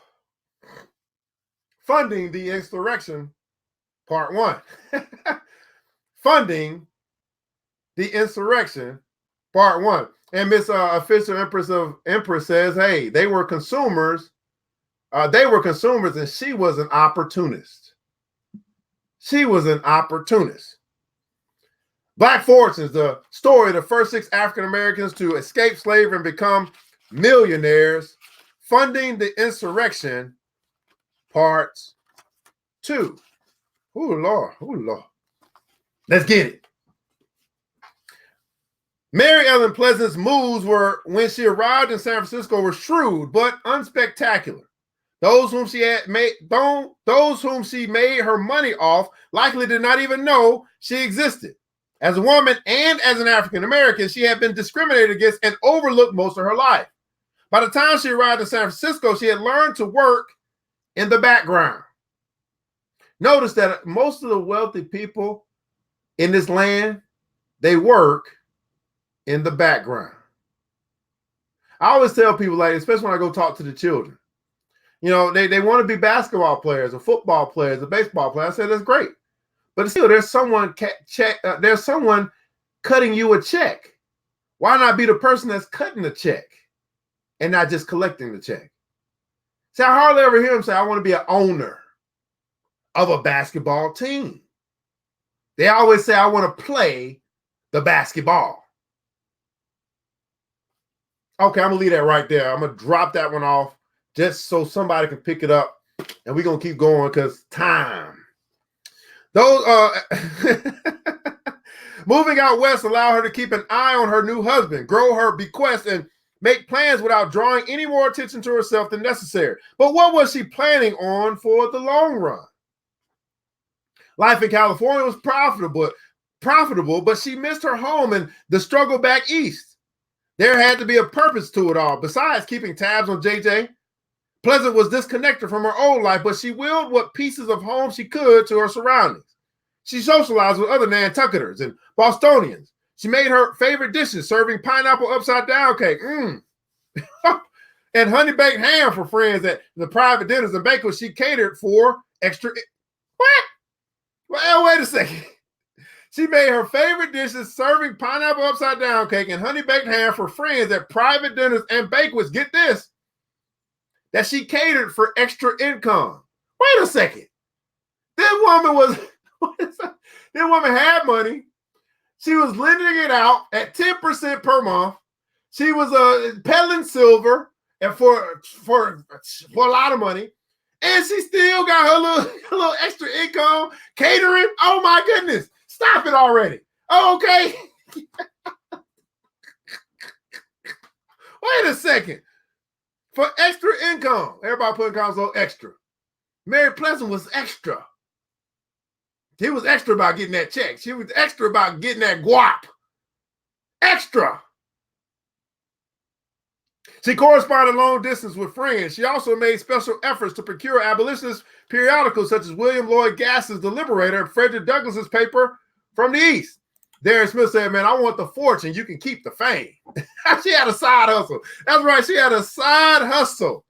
Funding the Insurrection, Part 1. Funding the Insurrection, Part 1. And Miss Official Empress says, hey, they were consumers. And she was an opportunist. She was an opportunist. Black Fortunes, the story of the first 6 African Americans to escape slavery and become millionaires. Funding the Insurrection, Part 2. Oh, Lord. Oh, Lord. Let's get it. Mary Ellen Pleasant's moves were, when she arrived in San Francisco, were shrewd but unspectacular. Those whom she made her money off likely did not even know she existed. As a woman and as an African American, she had been discriminated against and overlooked most of her life. By the time she arrived in San Francisco, she had learned to work in the background. Notice that most of the wealthy people in this land, they work in the background. I always tell people, like, especially when I go talk to the children, you know, they want to be basketball players or football players or baseball players. I said, that's great. But still, there's someone cutting you a check. Why not be the person that's cutting the check and not just collecting the check? See, I hardly ever hear them say, I want to be an owner of a basketball team. They always say, I want to play the basketball. Okay, I'm gonna leave that right there. I'm gonna drop that one off just so somebody can pick it up, and we're gonna keep going because time. Those moving out west allowed her to keep an eye on her new husband, grow her bequest, and make plans without drawing any more attention to herself than necessary. But what was she planning on for the long run? Life in California was profitable, but she missed her home and the struggle back east. There had to be a purpose to it all. Besides keeping tabs on JJ, Pleasant was disconnected from her old life, but she willed what pieces of home she could to her surroundings. She socialized with other Nantucketers and Bostonians. She made her favorite dishes, serving pineapple upside down cake, and honey baked ham for friends at the private dinners and banquets she catered for extra. What? Well, wait a second. She made her favorite dishes, serving pineapple upside down cake and honey baked ham for friends at private dinners and banquets. Get this. That she catered for extra income. Wait a second. This woman had money. She was lending it out at 10% per month. She was peddling silver and for a lot of money. And she still got her little extra income catering. Oh my goodness. Stop it already. Oh, okay. Wait a second. For extra income, everybody putting console extra. Mary Pleasant was extra. He was extra about getting that check. She was extra about getting that guap. Extra. She corresponded long distance with friends. She also made special efforts to procure abolitionist periodicals such as William Lloyd Gass's The Liberator and Frederick Douglass's paper From the East. Darren Smith said, man, I want the fortune. You can keep the fame. She had a side hustle. That's right. She had a side hustle.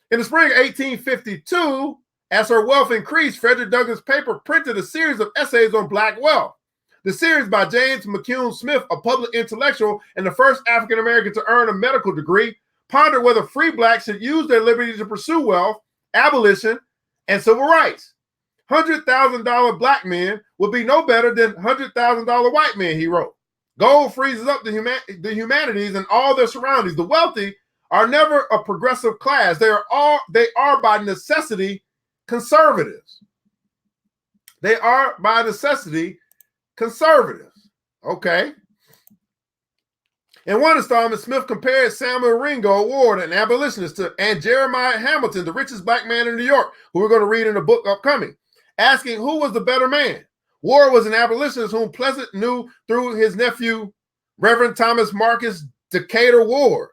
In the spring of 1852, as her wealth increased, Frederick Douglass' paper printed a series of essays on Black wealth. The series by James McCune Smith, a public intellectual and the first African-American to earn a medical degree, pondered whether free blacks should use their liberty to pursue wealth, abolition, and civil rights. $100,000 black men would be no better than $100,000 white men, he wrote. Gold freezes up the humanities and all their surroundings. The wealthy are never a progressive class. They are by necessity conservatives. They are by necessity conservatives. Okay. In one installment, Smith compared Samuel Ringo Ward, an abolitionist, and Jeremiah Hamilton, the richest black man in New York, who we're going to read in the book upcoming, asking who was the better man. Ward was an abolitionist whom Pleasant knew through his nephew, Reverend Thomas Marcus Decatur Ward.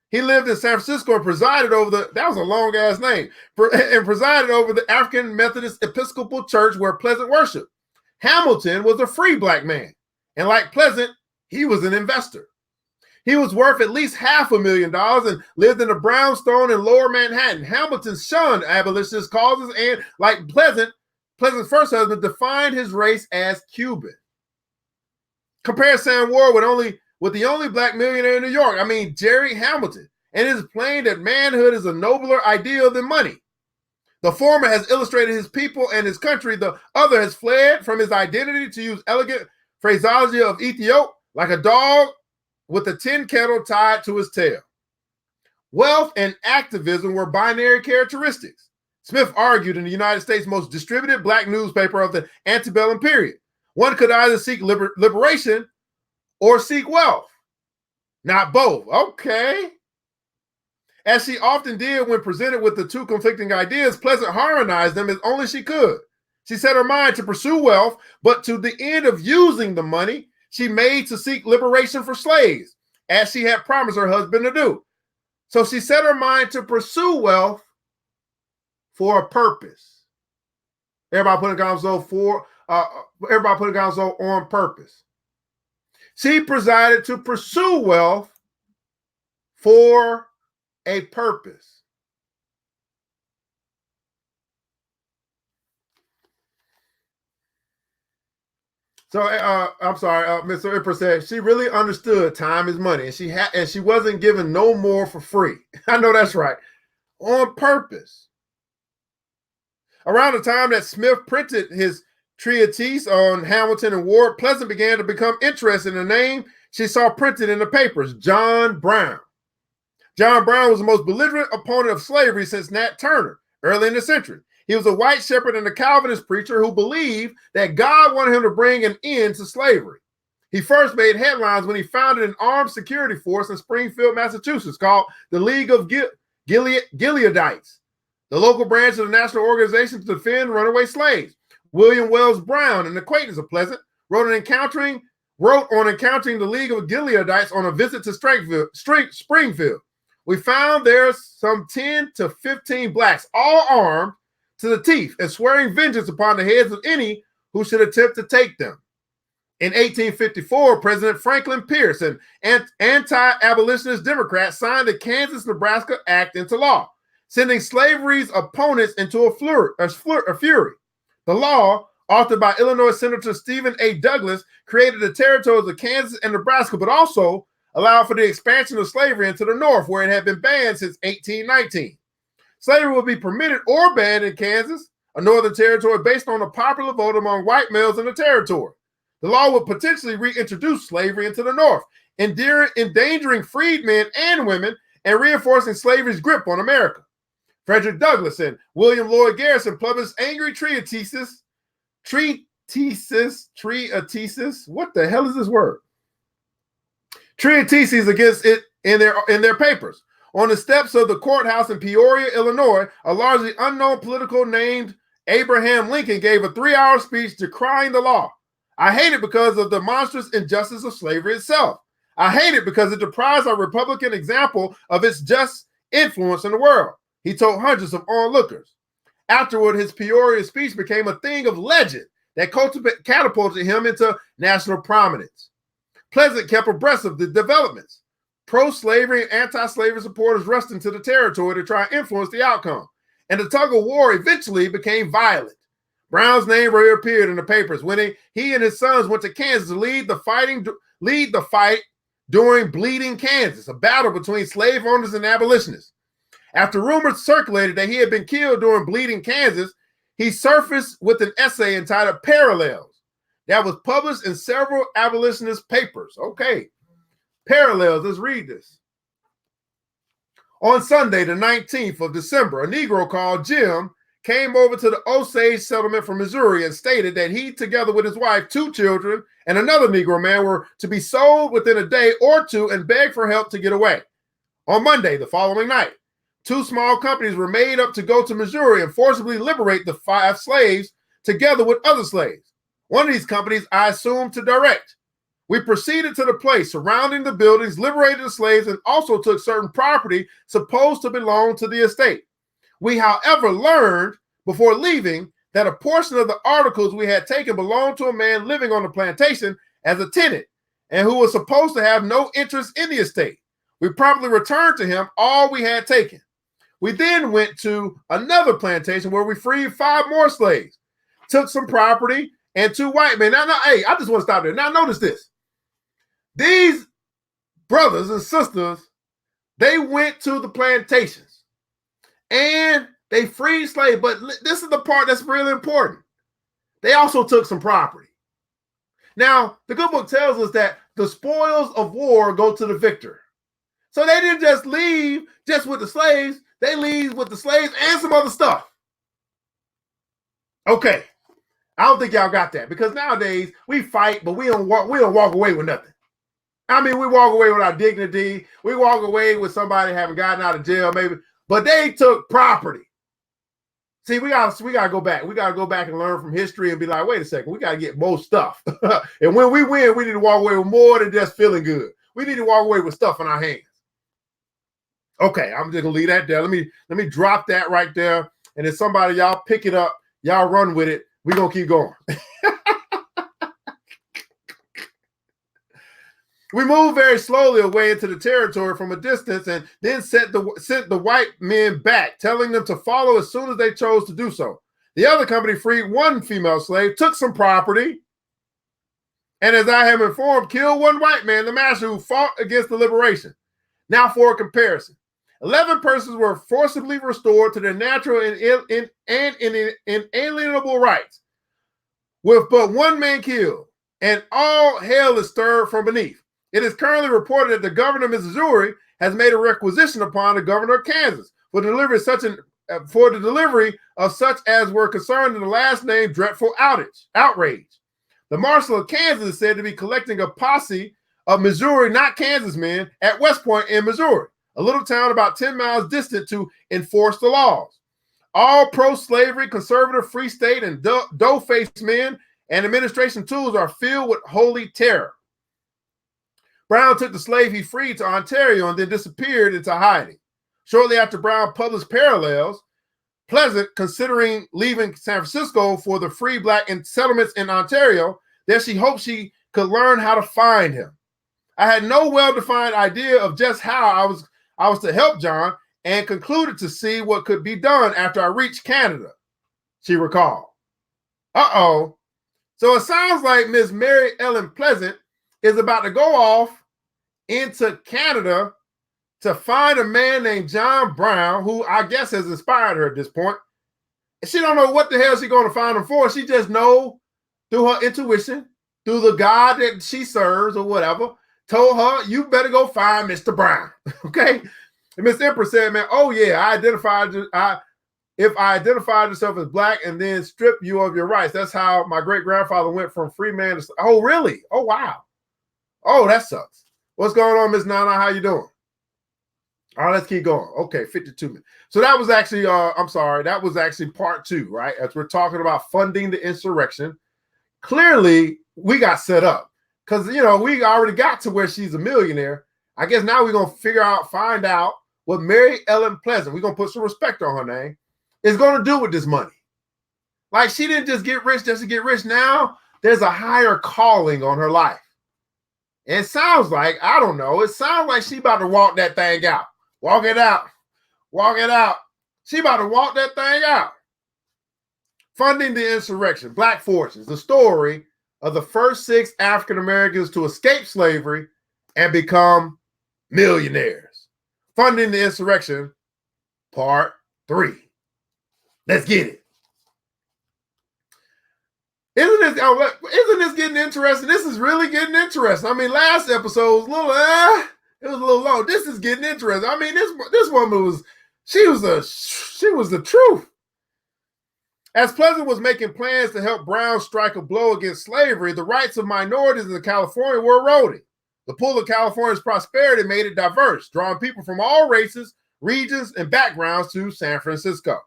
He lived in San Francisco and presided over that was a long ass name, and presided over the African Methodist Episcopal Church where Pleasant worshiped. Hamilton was a free black man, and like Pleasant, he was an investor. He was worth at least $500,000 and lived in a brownstone in Lower Manhattan. Hamilton shunned abolitionist causes and, like Pleasant's first husband, defined his race as Cuban. Compare Sam Ward with the only black millionaire in New York. I mean, Jerry Hamilton. And it is plain that manhood is a nobler ideal than money. The former has illustrated his people and his country. The other has fled from his identity, to use elegant phraseology of Ethiop, like a dog with a tin kettle tied to his tail. Wealth and activism were binary characteristics. Smith argued in the United States' most distributed black newspaper of the antebellum period. One could either seek liberation or seek wealth, not both. Okay. As she often did when presented with the two conflicting ideas, Pleasant harmonized them as only she could. She set her mind to pursue wealth, but to the end of using the money she made to seek liberation for slaves, as she had promised her husband to do. So she set her mind to pursue wealth for a purpose. Everybody put a console on purpose. She presided to pursue wealth for a purpose. So I'm sorry, Mr. Ipper said she really understood time is money, and she wasn't given no more for free. I know that's right. On purpose. Around the time that Smith printed his treatise on Hamilton and Ward, Pleasant began to become interested in the name she saw printed in the papers, John Brown. John Brown was the most belligerent opponent of slavery since Nat Turner early in the century. He was a white shepherd and a Calvinist preacher who believed that God wanted him to bring an end to slavery. He first made headlines when he founded an armed security force in Springfield, Massachusetts called the League of Gileadites, the local branch of the national organization to defend runaway slaves. William Wells Brown, an acquaintance of Pleasant, wrote on encountering the League of Gileadites on a visit to Springfield. We found there's some 10 to 15 blacks, all armed to the teeth and swearing vengeance upon the heads of any who should attempt to take them. In 1854, President Franklin Pierce, an anti-abolitionist Democrat, signed the Kansas-Nebraska Act into law, sending slavery's opponents into a fury. The law, authored by Illinois Senator Stephen A. Douglas, created the territories of Kansas and Nebraska, but also allowed for the expansion of slavery into the North, where it had been banned since 1819. Slavery would be permitted or banned in Kansas, a northern territory, based on a popular vote among white males in the territory. The law would potentially reintroduce slavery into the North, endangering freedmen and women and reinforcing slavery's grip on America. Frederick Douglass and William Lloyd Garrison published angry treatises. What the hell is this word? Treatises against it in their papers. On the steps of the courthouse in Peoria, Illinois, a largely unknown political named Abraham Lincoln gave a 3-hour speech decrying the law. I hate it because of the monstrous injustice of slavery itself. I hate it because it deprives our Republican example of its just influence in the world, he told hundreds of onlookers. Afterward, his Peoria speech became a thing of legend that catapulted him into national prominence. Pleasant kept abreast of the developments. Pro-slavery and anti-slavery supporters rushed into the territory to try and influence the outcome, and the tug of war eventually became violent. Brown's name reappeared in the papers when he and his sons went to Kansas to lead the fight during Bleeding Kansas, a battle between slave owners and abolitionists. After rumors circulated that he had been killed during Bleeding Kansas, he surfaced with an essay entitled Parallels that was published in several abolitionist papers. Okay, Parallels, let's read this. On Sunday, the 19th of December, a Negro called Jim came over to the Osage settlement from Missouri and stated that he, together with his wife, 2 children, and another Negro man were to be sold within a day or two and begged for help to get away. On Monday, the following night, 2 small companies were made up to go to Missouri and forcibly liberate the 5 slaves together with other slaves. One of these companies I assumed to direct. We proceeded to the place surrounding the buildings, liberated the slaves, and also took certain property supposed to belong to the estate. We, however, learned before leaving that a portion of the articles we had taken belonged to a man living on the plantation as a tenant and who was supposed to have no interest in the estate. We promptly returned to him all we had taken. We then went to another plantation where we freed 5 more slaves, took some property, and 2 white men. Now, hey, I just want to stop there. Now, notice this. These brothers and sisters, they went to the plantations and they freed slaves. But this is the part that's really important. They also took some property. Now, the good book tells us that the spoils of war go to the victor. So they didn't just leave just with the slaves. They leave with the slaves and some other stuff. Okay. I don't think y'all got that, because nowadays we fight, but we don't walk away with nothing. I mean, we walk away with our dignity. We walk away with somebody having gotten out of jail, maybe, but they took property. See, we gotta go back. We gotta go back and learn from history and be like, wait a second, we gotta get more stuff. And when we win, we need to walk away with more than just feeling good. We need to walk away with stuff in our hands. Okay, I'm just gonna leave that there. Let me drop that right there. And if somebody, y'all pick it up, y'all run with it. We're gonna keep going. We moved very slowly away into the territory from a distance and then sent the white men back, telling them to follow as soon as they chose to do so. The other company freed 1 female slave, took some property, and as I have informed, killed 1 white man, the master, who fought against the liberation. Now for a comparison. 11 persons were forcibly restored to their natural and inalienable rights, with but 1 man killed, and all hell is stirred from beneath. It is currently reported that the governor of Missouri has made a requisition upon the governor of Kansas for the delivery of such as were concerned in the last name dreadful outrage. The marshal of Kansas is said to be collecting a posse of Missouri, not Kansas men, at West Point in Missouri, a little town about 10 miles distant, to enforce the laws. All pro-slavery, conservative, free state, and dough-faced men and administration tools are filled with holy terror. Brown took the slave he freed to Ontario and then disappeared into hiding. Shortly after Brown published Parallels, Pleasant, considering leaving San Francisco for the free black settlements in Ontario, that she hoped she could learn how to find him. I had no well-defined idea of just how I was to help John, and concluded to see what could be done after I reached Canada, she recalled. Uh-oh. So it sounds like Miss Mary Ellen Pleasant is about to go off into Canada to find a man named John Brown, who I guess has inspired her at this point. She don't know what the hell she's going to find him for. She just know through her intuition, through the God that she serves or whatever, told her, you better go find Mr. Brown, okay? And Miss Empress said, man, oh yeah, if I identified myself as black and then strip you of your rights, that's how my great-grandfather went from free man to, oh really? Oh wow. Oh, that sucks. What's going on, Miss Nana? How you doing? All right, let's keep going. Okay, 52 minutes. So that was actually, that was actually part 2, right? As we're talking about funding the insurrection. Clearly, we got set up because, we already got to where she's a millionaire. I guess now we're going to find out what Mary Ellen Pleasant, we're going to put some respect on her name, is going to do with this money. Like, she didn't just get rich just to get rich. Now there's a higher calling on her life. And it sounds like, I don't know, it sounds like she about to walk that thing out. Walk it out. Walk it out. She about to walk that thing out. Funding the insurrection, Black Fortunes, the story of the first 6 African Americans to escape slavery and become millionaires. Funding the insurrection, part 3. Let's get it. Isn't this getting interesting? This is really getting interesting. I mean, last episode was a little, it was a little low. This is getting interesting. I mean, this woman was the truth. As Pleasant was making plans to help Brown strike a blow against slavery, the rights of minorities in California were eroding. The pull of California's prosperity made it diverse, drawing people from all races, regions, and backgrounds to San Francisco.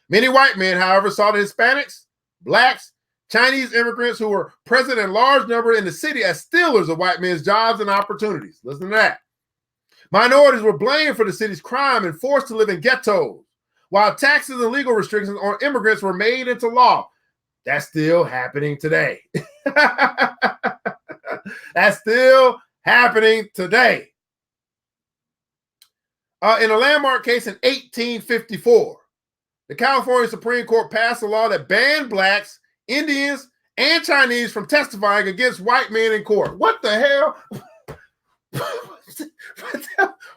Many white men, however, saw the Hispanics, blacks, Chinese immigrants who were present in large number in the city as stealers of white men's jobs and opportunities. Listen to that. Minorities were blamed for the city's crime and forced to live in ghettos, while taxes and legal restrictions on immigrants were made into law. That's still happening today. That's still happening today. In a landmark case in 1854, the California Supreme Court passed a law that banned blacks, Indians, and Chinese from testifying against white men in court. What the hell?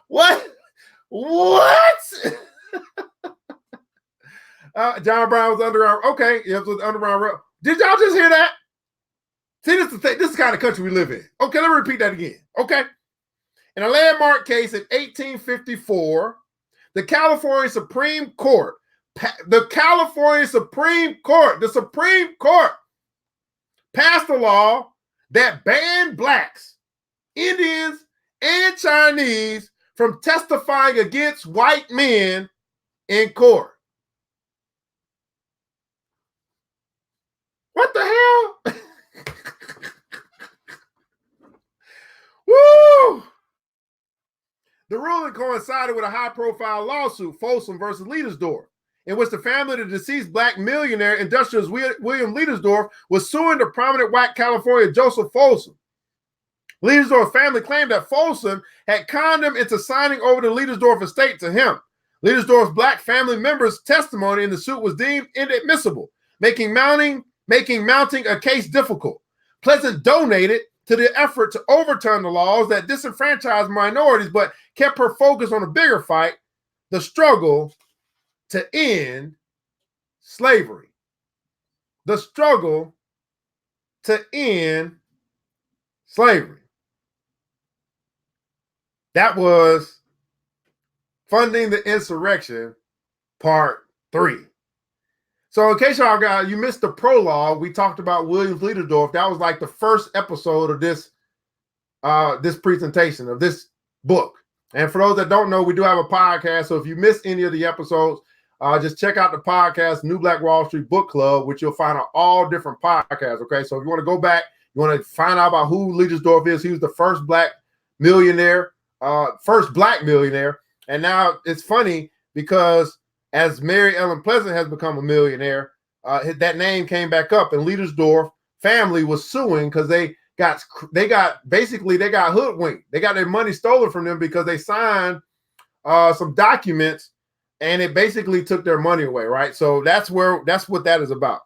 What? John Brown was Underground. Okay, it was Underground Railroad. Did y'all just hear that? See, this is the thing. This is the kind of country we live in. Okay, let me repeat that again. Okay. In a landmark case in 1854, the California Supreme Court, the Supreme Court passed a law that banned blacks, Indians, and Chinese from testifying against white men in court. What the hell? Woo! The ruling coincided with a high-profile lawsuit, Folsom versus Leadersdorf, in which the family of the deceased black millionaire industrialist William Leadersdorf was suing the prominent white California Joseph Folsom. Leadersdorf's family claimed that Folsom had conned him into signing over the Leadersdorf estate to him. Leadersdorf's black family members' testimony in the suit was deemed inadmissible, making mounting a case difficult. Pleasant donated to the effort to overturn the laws that disenfranchised minorities, but kept her focus on a bigger fight, the struggle to end slavery. The struggle to end slavery. That was Funding the Insurrection, Part 3. So in case you missed the prologue, we talked about William Leiderdorff. That was like the first episode of this presentation of this book. And for those that don't know, we do have a podcast. So if you missed any of the episodes, just check out the podcast, New Black Wall Street Book Club, which you'll find on all different podcasts. Okay, so if you want to go back, you want to find out about who Leiderdorff is. He was the first black millionaire. And now it's funny because as Mary Ellen Pleasant has become a millionaire, that name came back up, and Leiderdorff family was suing because they got hoodwinked. They got their money stolen from them because they signed some documents, and it basically took their money away, right? So that's what that is about.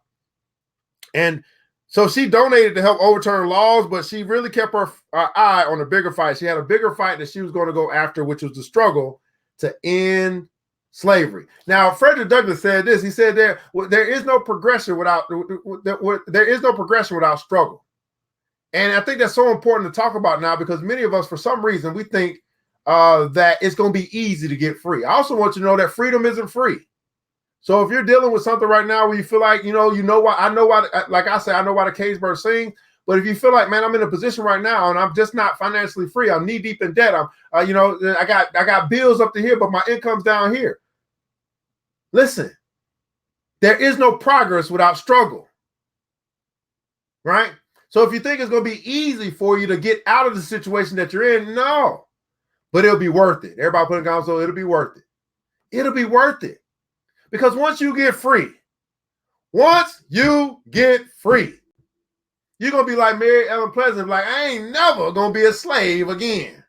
And so she donated to help overturn laws, but she really kept her eye on a bigger fight. She had a bigger fight that she was going to go after, which was the struggle to end slavery. Now, Frederick Douglass said this. He said there is no progression without struggle. And I think that's so important to talk about now, because many of us, for some reason, we think that it's going to be easy to get free. I also want you to know that freedom isn't free. So if you're dealing with something right now where you feel like, I know why the cage bird sings. But if you feel like, man, I'm in a position right now and I'm just not financially free, I'm knee deep in debt. I got bills up to here, but my income's down here. Listen, there is no progress without struggle, right? So if you think it's going to be easy for you to get out of the situation that you're in, no, but it'll be worth it. Everybody put it down, so it'll be worth it. It'll be worth it. Because once you get free, you're going to be like Mary Ellen Pleasant, like, I ain't never going to be a slave again.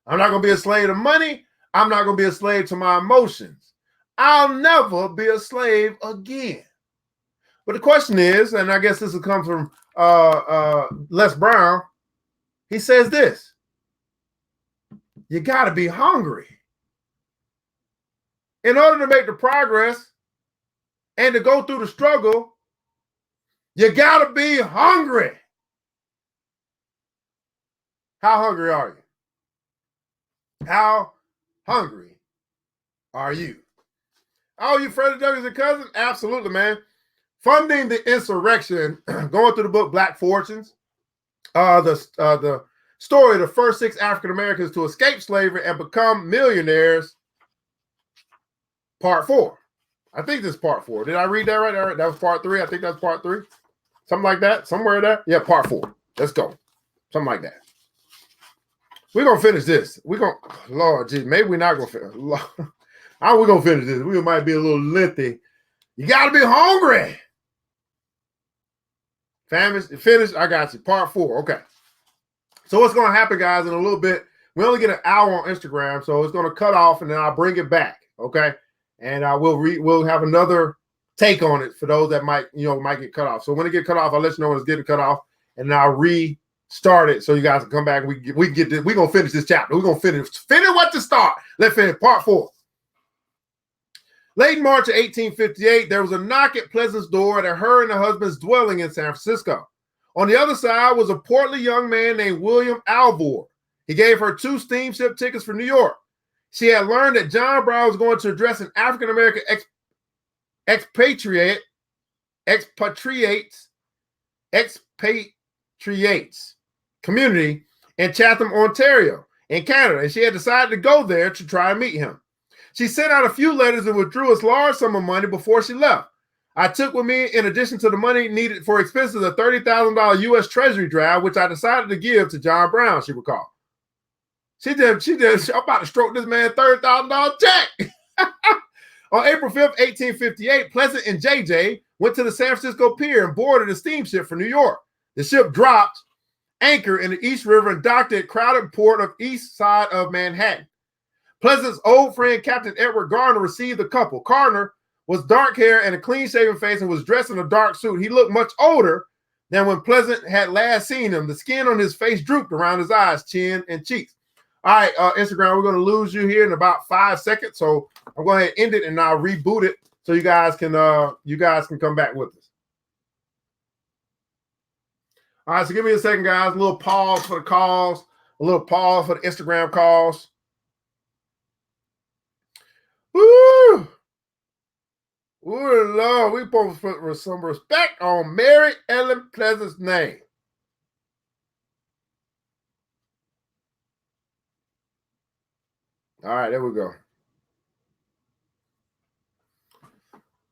I'm not going to be a slave to money. I'm not going to be a slave to my emotions. I'll never be a slave again. But the question is, and I guess this will come from Les Brown, he says this: you got to be hungry. In order to make the progress and to go through the struggle, you got to be hungry. How hungry are you? How hungry are you? Oh, you Frederick Douglass and cousin? Absolutely, man. Funding the Insurrection, going through the book Black Fortunes, the story of the first 6 African Americans to escape slavery and become millionaires, Part 4. I think this is Part 4. Did I read that right? All right, that was Part 3. I think that's Part 3. Something like that. Somewhere there. Yeah, Part 4. Let's go. Something like that. We're going to finish this. Lord, geez, maybe we're not going to finish. How are we going to finish this? We might be a little lengthy. You got to be hungry. Finish. I got you. Part 4. Okay. So what's going to happen, guys, in a little bit, we only get an hour on Instagram, so it's going to cut off, and then I'll bring it back. Okay. And we'll have another take on it for those that might get cut off. So when it get cut off, I'll let you know when it's getting cut off, and then I'll restart it so you guys can come back. We can get this. We're gonna finish this chapter. We're gonna finish what to start. Let's finish Part 4. Late March of 1858, there was a knock at Pleasant's door at her and her husband's dwelling in San Francisco. On the other side was a portly young man named William Alvord. He gave her 2 steamship tickets for New York. She had learned that John Brown was going to address an African-American expatriates community in Chatham, Ontario, in Canada, and she had decided to go there to try and meet him. She sent out a few letters and withdrew a large sum of money before she left. I took with me, in addition to the money needed for expenses, a $30,000 U.S. Treasury draft, which I decided to give to John Brown, she recalled. She did. I'm about to stroke this man $30,000 check. On April 5th, 1858, Pleasant and JJ went to the San Francisco pier and boarded a steamship for New York. The ship dropped anchor in the East River and docked at crowded port of east side of Manhattan. Pleasant's old friend, Captain Edward Garner, received the couple. Garner was dark hair and a clean-shaven face and was dressed in a dark suit. He looked much older than when Pleasant had last seen him. The skin on his face drooped around his eyes, chin, and cheeks. All right, Instagram, we're going to lose you here in about 5 seconds. So I'm going to end it and I'll reboot it so you guys can come back with us. All right, so give me a second, guys. A little pause for the calls. A little pause for the Instagram calls. Woo! Ooh, Lord, we supposed to put some respect on Mary Ellen Pleasant's name. All right, there we go.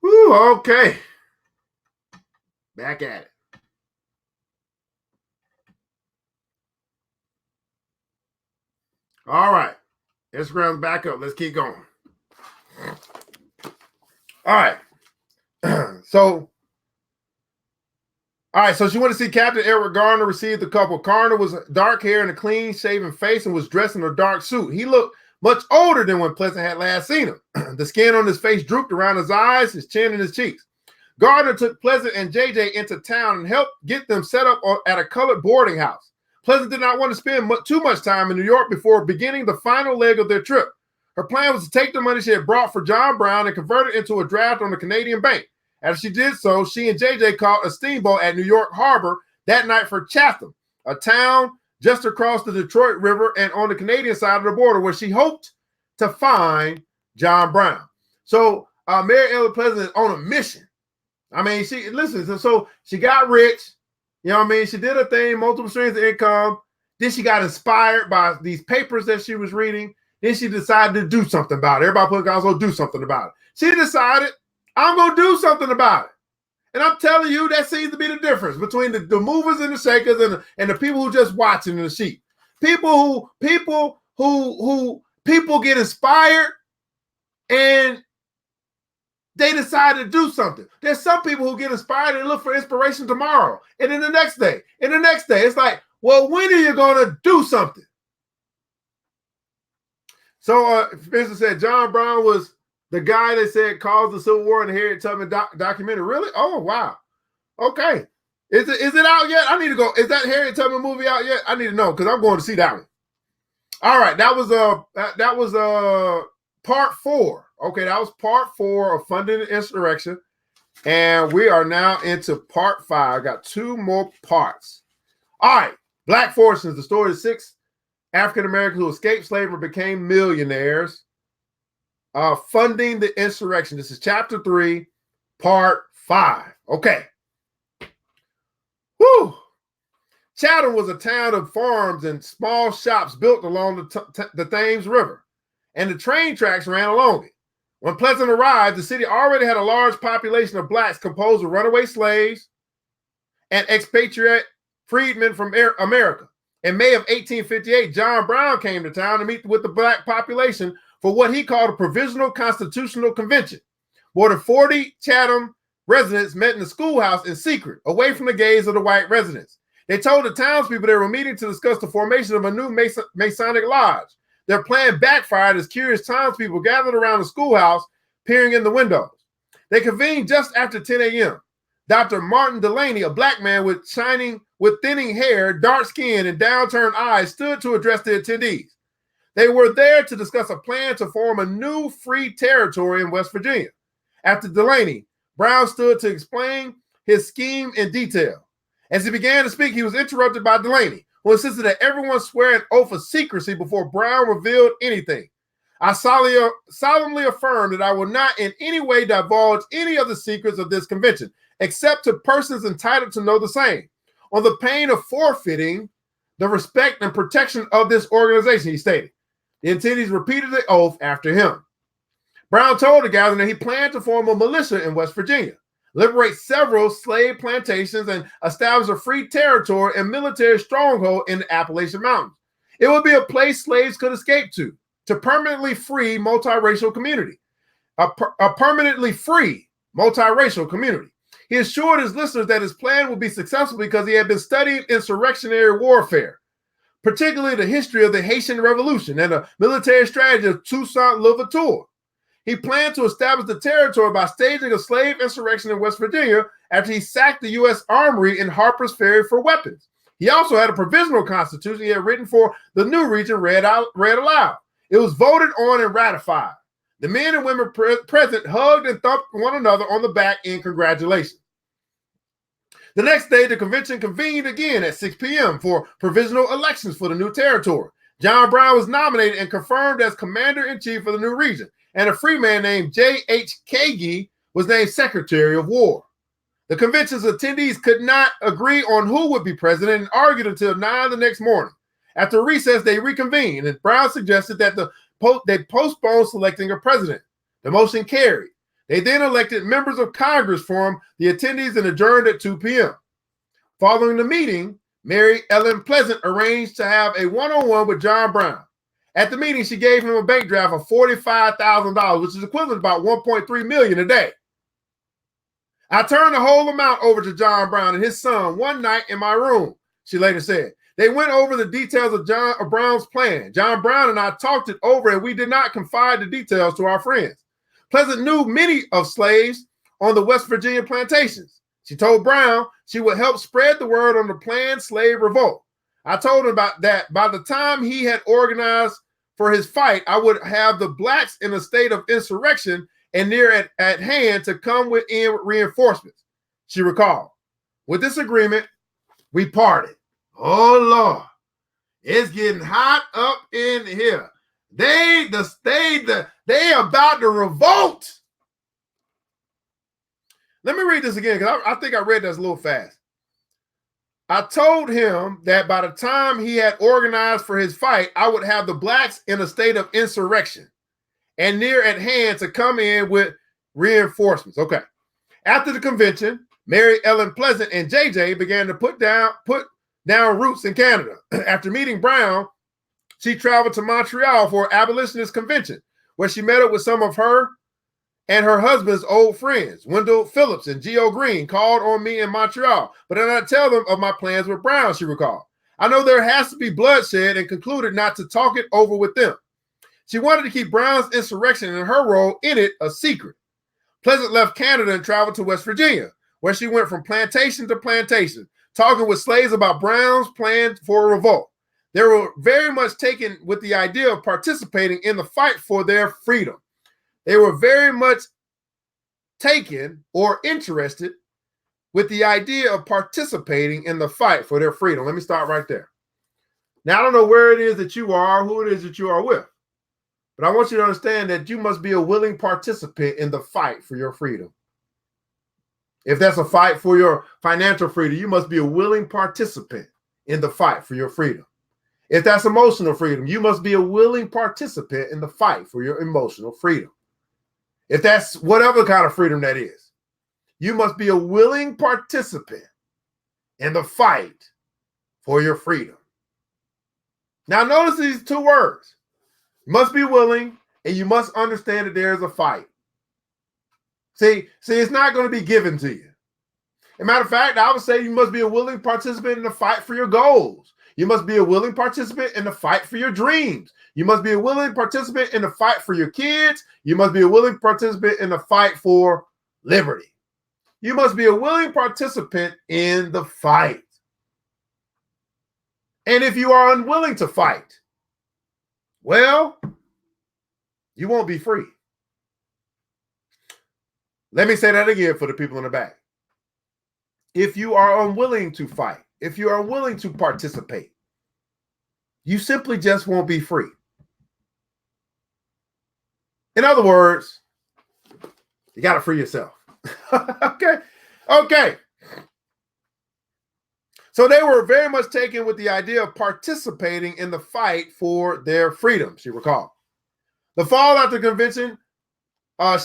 Woo, okay. Back at it. All right. Instagram's back up. Let's keep going. All right. So she went to see Captain Edward Garner, received the couple. Garner was dark hair and a clean-shaven face and was dressed in a dark suit. He looked much older than when Pleasant had last seen him. The skin on his face drooped around his eyes, his chin, and his cheeks. Gardner took Pleasant and JJ into town and helped get them set up at a colored boarding house. Pleasant did not want to spend too much time in New York before beginning the final leg of their trip. Her plan was to take the money she had brought for John Brown and convert it into a draft on the Canadian bank. After she did so, she and JJ caught a steamboat at New York Harbor that night for Chatham, a town just across the Detroit River and on the Canadian side of the border, where she hoped to find John Brown. So Mary Ellen Pleasant is on a mission. I mean, so she got rich. You know what I mean? She did a thing, multiple streams of income. Then she got inspired by these papers that she was reading. Then she decided to do something about it. Everybody put guys going to do something about it. She decided, I'm going to do something about it. And I'm telling you, that seems to be the difference between the movers and the shakers and the people who just watching in the sheet. People get inspired and they decide to do something. There's some people who get inspired and look for inspiration tomorrow. And then the next day, it's like, well, when are you going to do something? So Spencer said John Brown was the guy that said caused the Civil War in the Harriet Tubman documentary. Really? Oh, wow. Okay. Is it out yet? I need to go. Is that Harriet Tubman movie out yet? I need to know because I'm going to see that one. All right. That was part 4. Okay, that was part 4 of Funding the Insurrection. And we are now into part 5. I got 2 more parts. All right. Black Fortunes, the story of 6 African Americans who escaped slavery and became millionaires. Funding the Insurrection. This is chapter 3, part 5. Okay. Whew. Chatham was a town of farms and small shops built along the Thames River, and the train tracks ran along it. When Pleasant arrived, the city already had a large population of blacks composed of runaway slaves and expatriate freedmen from America. In May of 1858, John Brown came to town to meet with the black population for what he called a provisional constitutional convention. More than 40 Chatham residents met in the schoolhouse in secret, away from the gaze of the white residents. They told the townspeople they were meeting to discuss the formation of a new Masonic lodge. Their plan backfired as curious townspeople gathered around the schoolhouse, peering in the windows. They convened just after 10 a.m. Dr. Martin Delaney, a black man with thinning hair, dark skin, and downturned eyes, stood to address the attendees. They were there to discuss a plan to form a new free territory in West Virginia. After Delaney, Brown stood to explain his scheme in detail. As he began to speak, he was interrupted by Delaney, who insisted that everyone swear an oath of secrecy before Brown revealed anything. I solemnly affirm that I will not in any way divulge any of the secrets of this convention, except to persons entitled to know the same, on the pain of forfeiting the respect and protection of this organization, he stated. The attendees repeated the oath after him. Brown told the gathering that he planned to form a militia in West Virginia, liberate several slave plantations, and establish a free territory and military stronghold in the Appalachian Mountains. It would be a place slaves could escape to permanently free multiracial community. A permanently free multiracial community. He assured his listeners that his plan would be successful because he had been studying insurrectionary warfare, particularly the history of the Haitian Revolution and the military strategy of Toussaint Louverture. He planned to establish the territory by staging a slave insurrection in West Virginia after he sacked the U.S. Armory in Harper's Ferry for weapons. He also had a provisional constitution he had written for the new region read aloud. It was voted on and ratified. The men and women present hugged and thumped one another on the back in congratulations. The next day, the convention convened again at 6 p.m. for provisional elections for the new territory. John Brown was nominated and confirmed as commander-in-chief of the new region, and a free man named J.H. Kagi was named Secretary of War. The convention's attendees could not agree on who would be president and argued until 9 the next morning. After recess, they reconvened, and Brown suggested that they postpone selecting a president. The motion carried. They then elected members of Congress from the attendees and adjourned at 2 p.m. Following the meeting, Mary Ellen Pleasant arranged to have a one-on-one with John Brown. At the meeting, she gave him a bank draft of $45,000, which is equivalent to about $1.3 million a day. I turned the whole amount over to John Brown and his son one night in my room, she later said. They went over the details of Brown's plan. John Brown and I talked it over, and we did not confide the details to our friends. Pleasant knew many of slaves on the West Virginia plantations. She told Brown she would help spread the word on the planned slave revolt. I told him about that. By the time he had organized for his fight, I would have the blacks in a state of insurrection and near at hand to come within reinforcements, she recalled. With this agreement, we parted. Oh, Lord, it's getting hot up in here. They about to revolt. Let me read this again, because I think I read this a little fast. I told him that by the time he had organized for his fight, I would have the blacks in a state of insurrection and near at hand to come in with reinforcements. Okay. After the convention, Mary Ellen Pleasant and JJ began to put down roots in Canada. After meeting Brown, she traveled to Montreal for an abolitionist convention, where she met up with some of her and her husband's old friends. Wendell Phillips and Geo Green called on me in Montreal, but I did not tell them of my plans with Brown, she recalled. I know there has to be bloodshed and concluded not to talk it over with them. She wanted to keep Brown's insurrection and her role in it a secret. Pleasant left Canada and traveled to West Virginia, where she went from plantation to plantation, talking with slaves about Brown's plan for a revolt. They were very much taken with the idea of participating in the fight for their freedom. They were very much taken or interested with the idea of participating in the fight for their freedom. Let me start right there. Now, I don't know where it is that you are, who it is that you are with, but I want you to understand that you must be a willing participant in the fight for your freedom. If that's a fight for your financial freedom, you must be a willing participant in the fight for your freedom. If that's emotional freedom, you must be a willing participant in the fight for your emotional freedom. If that's whatever kind of freedom that is, you must be a willing participant in the fight for your freedom. Now, notice these two words. You must be willing, and you must understand that there is a fight. See, it's not going to be given to you. As a matter of fact, I would say you must be a willing participant in the fight for your goals. You must be a willing participant in the fight for your dreams. You must be a willing participant in the fight for your kids. You must be a willing participant in the fight for liberty. You must be a willing participant in the fight. And if you are unwilling to fight, well, you won't be free. Let me say that again for the people in the back. If you are unwilling to fight, if you are unwilling to participate, you simply just won't be free. In other words, you got to free yourself. Okay. So they were very much taken with the idea of participating in the fight for their freedom, she recalled. The fall after the convention,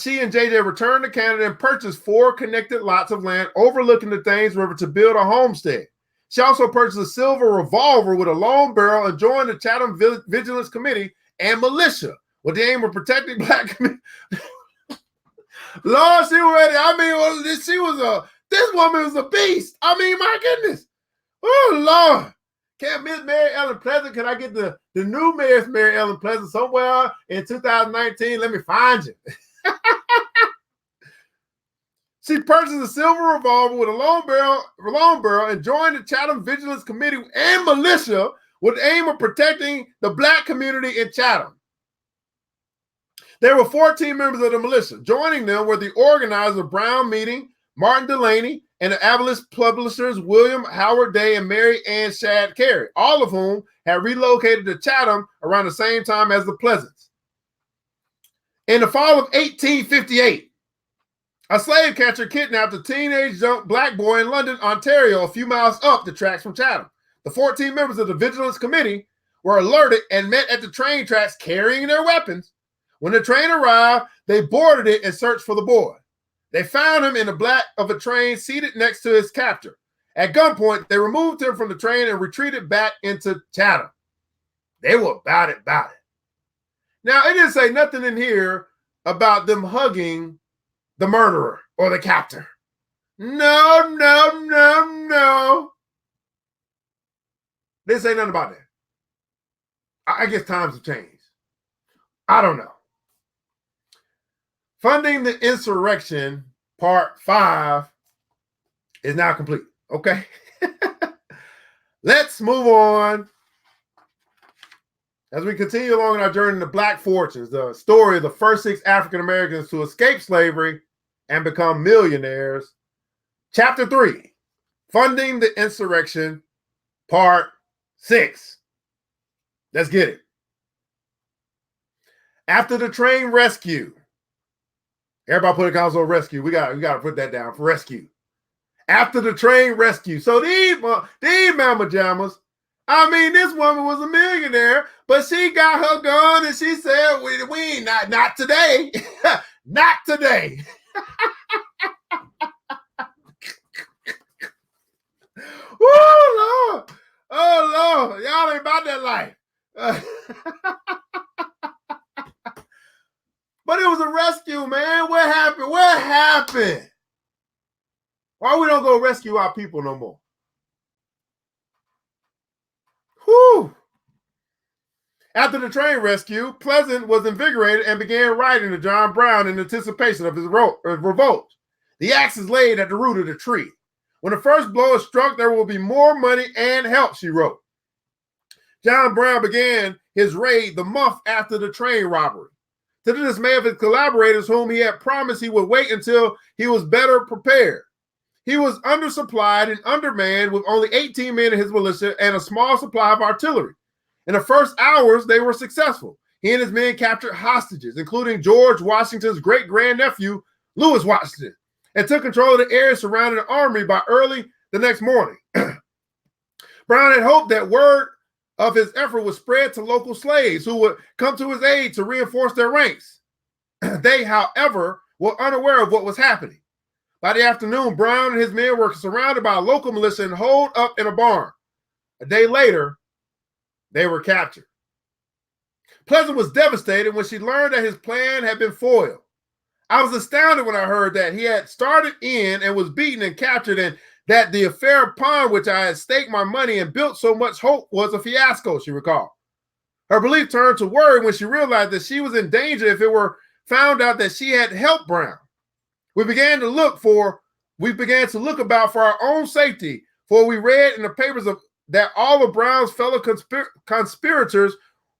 she and JJ returned to Canada and purchased 4 connected lots of land overlooking the Thames River to build a homestead. She also purchased a silver revolver with a long barrel and joined the Chatham Vigilance Committee and militia with the aim of protecting black communities. Lord, she was ready. I mean, this woman was a beast. I mean, my goodness. Oh, Lord. Can't Miss Mary Ellen Pleasant? Can I get the new Miss Mary Ellen Pleasant somewhere in 2019? Let me find you. She purchased a silver revolver with a long barrel and joined the Chatham Vigilance Committee and militia with the aim of protecting the black community in Chatham. There were 14 members of the militia. Joining them were the organizers of Brown meeting, Martin Delaney, and the abolitionist publishers William Howard Day and Mary Ann Shadd Cary, all of whom had relocated to Chatham around the same time as the Pleasants. In the fall of 1858, a slave catcher kidnapped a teenage young black boy in London, Ontario, a few miles up the tracks from Chatham. The 14 members of the Vigilance Committee were alerted and met at the train tracks carrying their weapons. When the train arrived, they boarded it and searched for the boy. They found him in the back of a train seated next to his captor. At gunpoint, they removed him from the train and retreated back into Chatham. They were about it. Now, it didn't say nothing in here about them hugging the murderer or the captor. No. They didn't say nothing about that. I guess times have changed. I don't know. Funding the Insurrection, Part 5, is now complete. Okay. Let's move on. As we continue along in our journey to Black Fortunes, the story of the first 6 African Americans to escape slavery and become millionaires. Chapter 3, Funding the Insurrection, Part 6. Let's get it. After the train rescue, everybody put a console rescue. We got to put that down for rescue. After the train rescue. So these mama jammers, I mean, this woman was a millionaire, but she got her gun and she said, we ain't not today. Not today. Oh, Lord. Oh, Lord. Y'all ain't about that life. But it was a rescue, man. What happened? Why we don't go rescue our people no more? Whew. After the train rescue, Pleasant was invigorated and began writing to John Brown in anticipation of his revolt. The axe is laid at the root of the tree. When the first blow is struck, there will be more money and help, she wrote. John Brown began his raid the month after the train robbery. To the dismay of his collaborators, whom he had promised he would wait until he was better prepared. He was undersupplied and undermanned with only 18 men in his militia and a small supply of artillery. In the first hours, they were successful. He and his men captured hostages, including George Washington's great-grandnephew, Lewis Washington, and took control of the area surrounding the armory by early the next morning. Brown had hoped that word of his effort would spread to local slaves who would come to his aid to reinforce their ranks. They, however, were unaware of what was happening. By the afternoon, Brown and his men were surrounded by a local militia and holed up in a barn. A day later, they were captured. Pleasant was devastated when she learned that his plan had been foiled. I was astounded when I heard that he had started in and was beaten and captured, and that the affair upon which I had staked my money and built so much hope was a fiasco, she recalled. Her belief turned to worry when she realized that she was in danger if it were found out that she had helped Brown. We began to look about for our own safety, for we read in the papers that all of Brown's fellow conspirators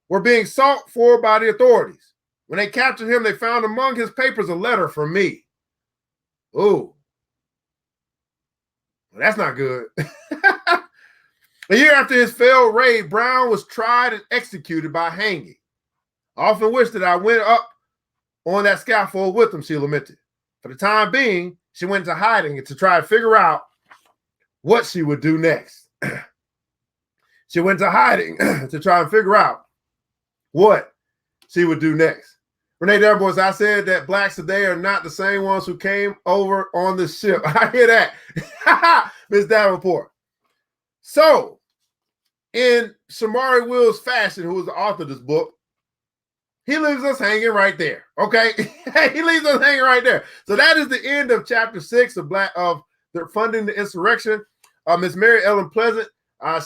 were being sought for by the authorities. When they captured him, they found among his papers a letter from me. Ooh. That's not good. A year after his failed raid, Brown was tried and executed by hanging. I often wish that I went up on that scaffold with him, she lamented. For the time being, she went into hiding to try to figure out what she would do next. She went to hiding to try and figure out what she would do next. Renee Darbois, I said that blacks today are not the same ones who came over on the ship. I hear that. Ms. Davenport. So, in Shomari Wills' fashion, who is the author of this book, he leaves us hanging right there. Okay? He leaves us hanging right there. So that is the end of chapter 6 of the Funding the Insurrection. Miss Mary Ellen Pleasant,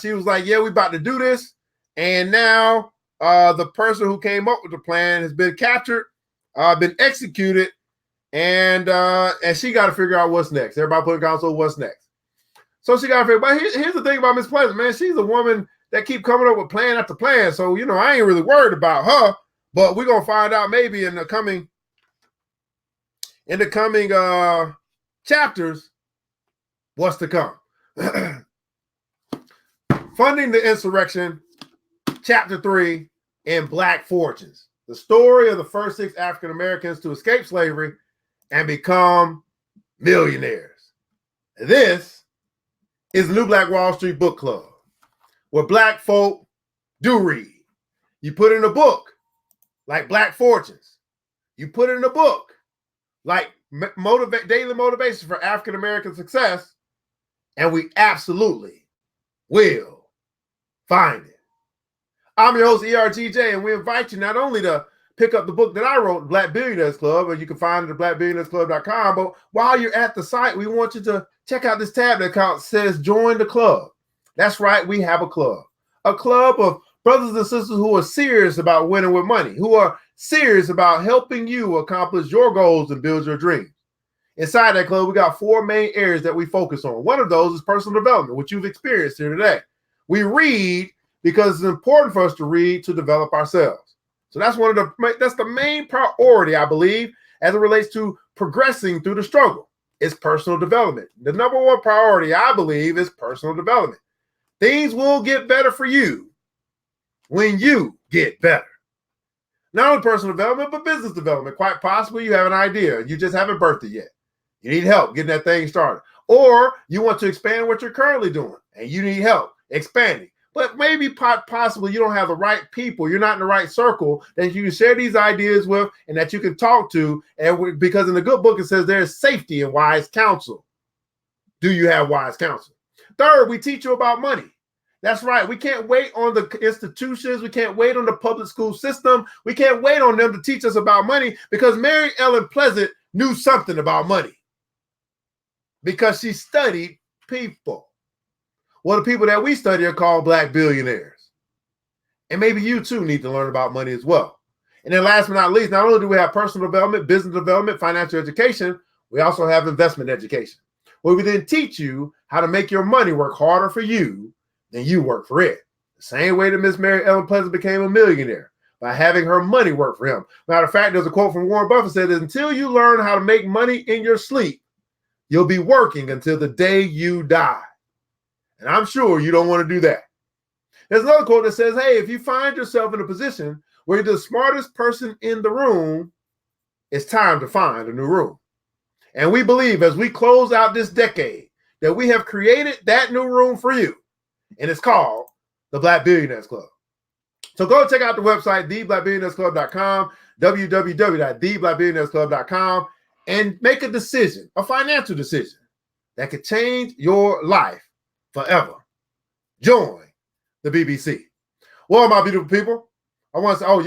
she was like, yeah, we about to do this. And now the person who came up with the plan has been captured, been executed, and she got to figure out what's next. Everybody put in console, what's next? So she got to figure. But here's the thing about Miss Pleasant, man. She's a woman that keep coming up with plan after plan. So I ain't really worried about her. But we're gonna find out maybe in the coming chapters what's to come. Funding the Insurrection, Chapter 3, in Black Fortunes. The story of the first 6 African Americans to escape slavery and become millionaires. This is the New Black Wall Street Book Club, where Black folk do read. You put in a book like Black Fortunes. You put in a book like Daily Motivation for African American Success, and we absolutely will find it. I'm your host, ERGJ, and we invite you not only to pick up the book that I wrote, Black Billionaires Club, and you can find it at blackbillionairesclub.com, but while you're at the site, we want you to check out this tab that says Join the Club. That's right, we have a club of brothers and sisters who are serious about winning with money, who are serious about helping you accomplish your goals and build your dreams. Inside that club, we got 4 main areas that we focus on. One of those is personal development, which you've experienced here today. We read because it's important for us to read to develop ourselves. So that's the main priority, I believe, as it relates to progressing through the struggle. It's personal development. The number one priority, I believe, is personal development. Things will get better for you when you get better. Not only personal development, but business development. Quite possibly you have an idea. You just haven't birthed it yet. You need help getting that thing started. Or you want to expand what you're currently doing, and you need help expanding. But maybe possibly you don't have the right people. You're not in the right circle that you can share these ideas with and that you can talk to. And because in the good book, it says there is safety in wise counsel. Do you have wise counsel? Third, we teach you about money. That's right. We can't wait on the institutions. We can't wait on the public school system. We can't wait on them to teach us about money because Mary Ellen Pleasant knew something about money because she studied people. Well, the people that we study are called Black billionaires. And maybe you too need to learn about money as well. And then last but not least, not only do we have personal development, business development, financial education, we also have investment education, where we then teach you how to make your money work harder for you than you work for it. The same way that Miss Mary Ellen Pleasant became a millionaire, by having her money work for him. Matter of fact, there's a quote from Warren Buffett that said, until you learn how to make money in your sleep, you'll be working until the day you die. And I'm sure you don't want to do that. There's another quote that says, hey, if you find yourself in a position where you're the smartest person in the room, it's time to find a new room. And we believe as we close out this decade that we have created that new room for you. And it's called the Black Billionaires Club. So go check out the website, theblackbillionairesclub.com, www.theblackbillionairesclub.com, and make a decision, a financial decision that could change your life forever. Join the BBC. Well, my beautiful people, I want to say, and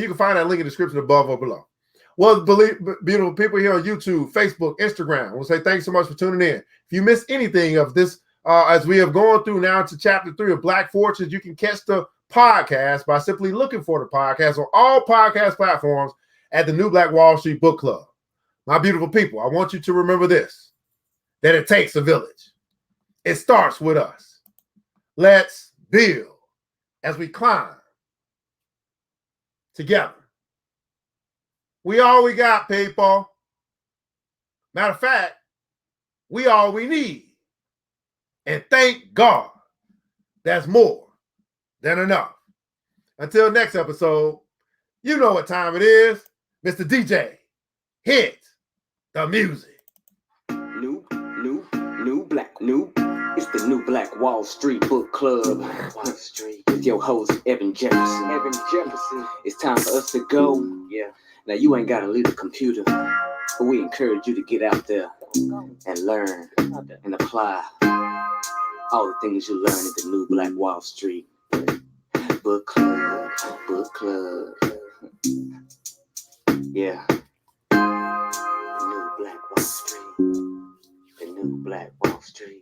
you can find that link in the description above or below. Well, beautiful people here on YouTube, Facebook, Instagram, we'll say thanks so much for tuning in. If you miss anything of this, as we have gone through now to Chapter 3 of Black Fortunes, you can catch the podcast by simply looking for the podcast on all podcast platforms at the New Black Wall Street Book Club. My beautiful people, I want you to remember this, that it takes a village. It starts with us. Let's build as we climb together. We all we got, people. Matter of fact, we all we need. And thank God, that's more than enough. Until next episode, you know what time it is. Mr. DJ, hit the music. It's the New Black Wall Street Book Club. Wall Street. With your host, Evan Jefferson. It's time for us to go. Yeah. Now, you ain't got to leave the computer, but we encourage you to get out there and learn and apply all the things you learn at the New Black Wall Street Book Club. Yeah. The New Black Wall Street. The New Black Wall Street.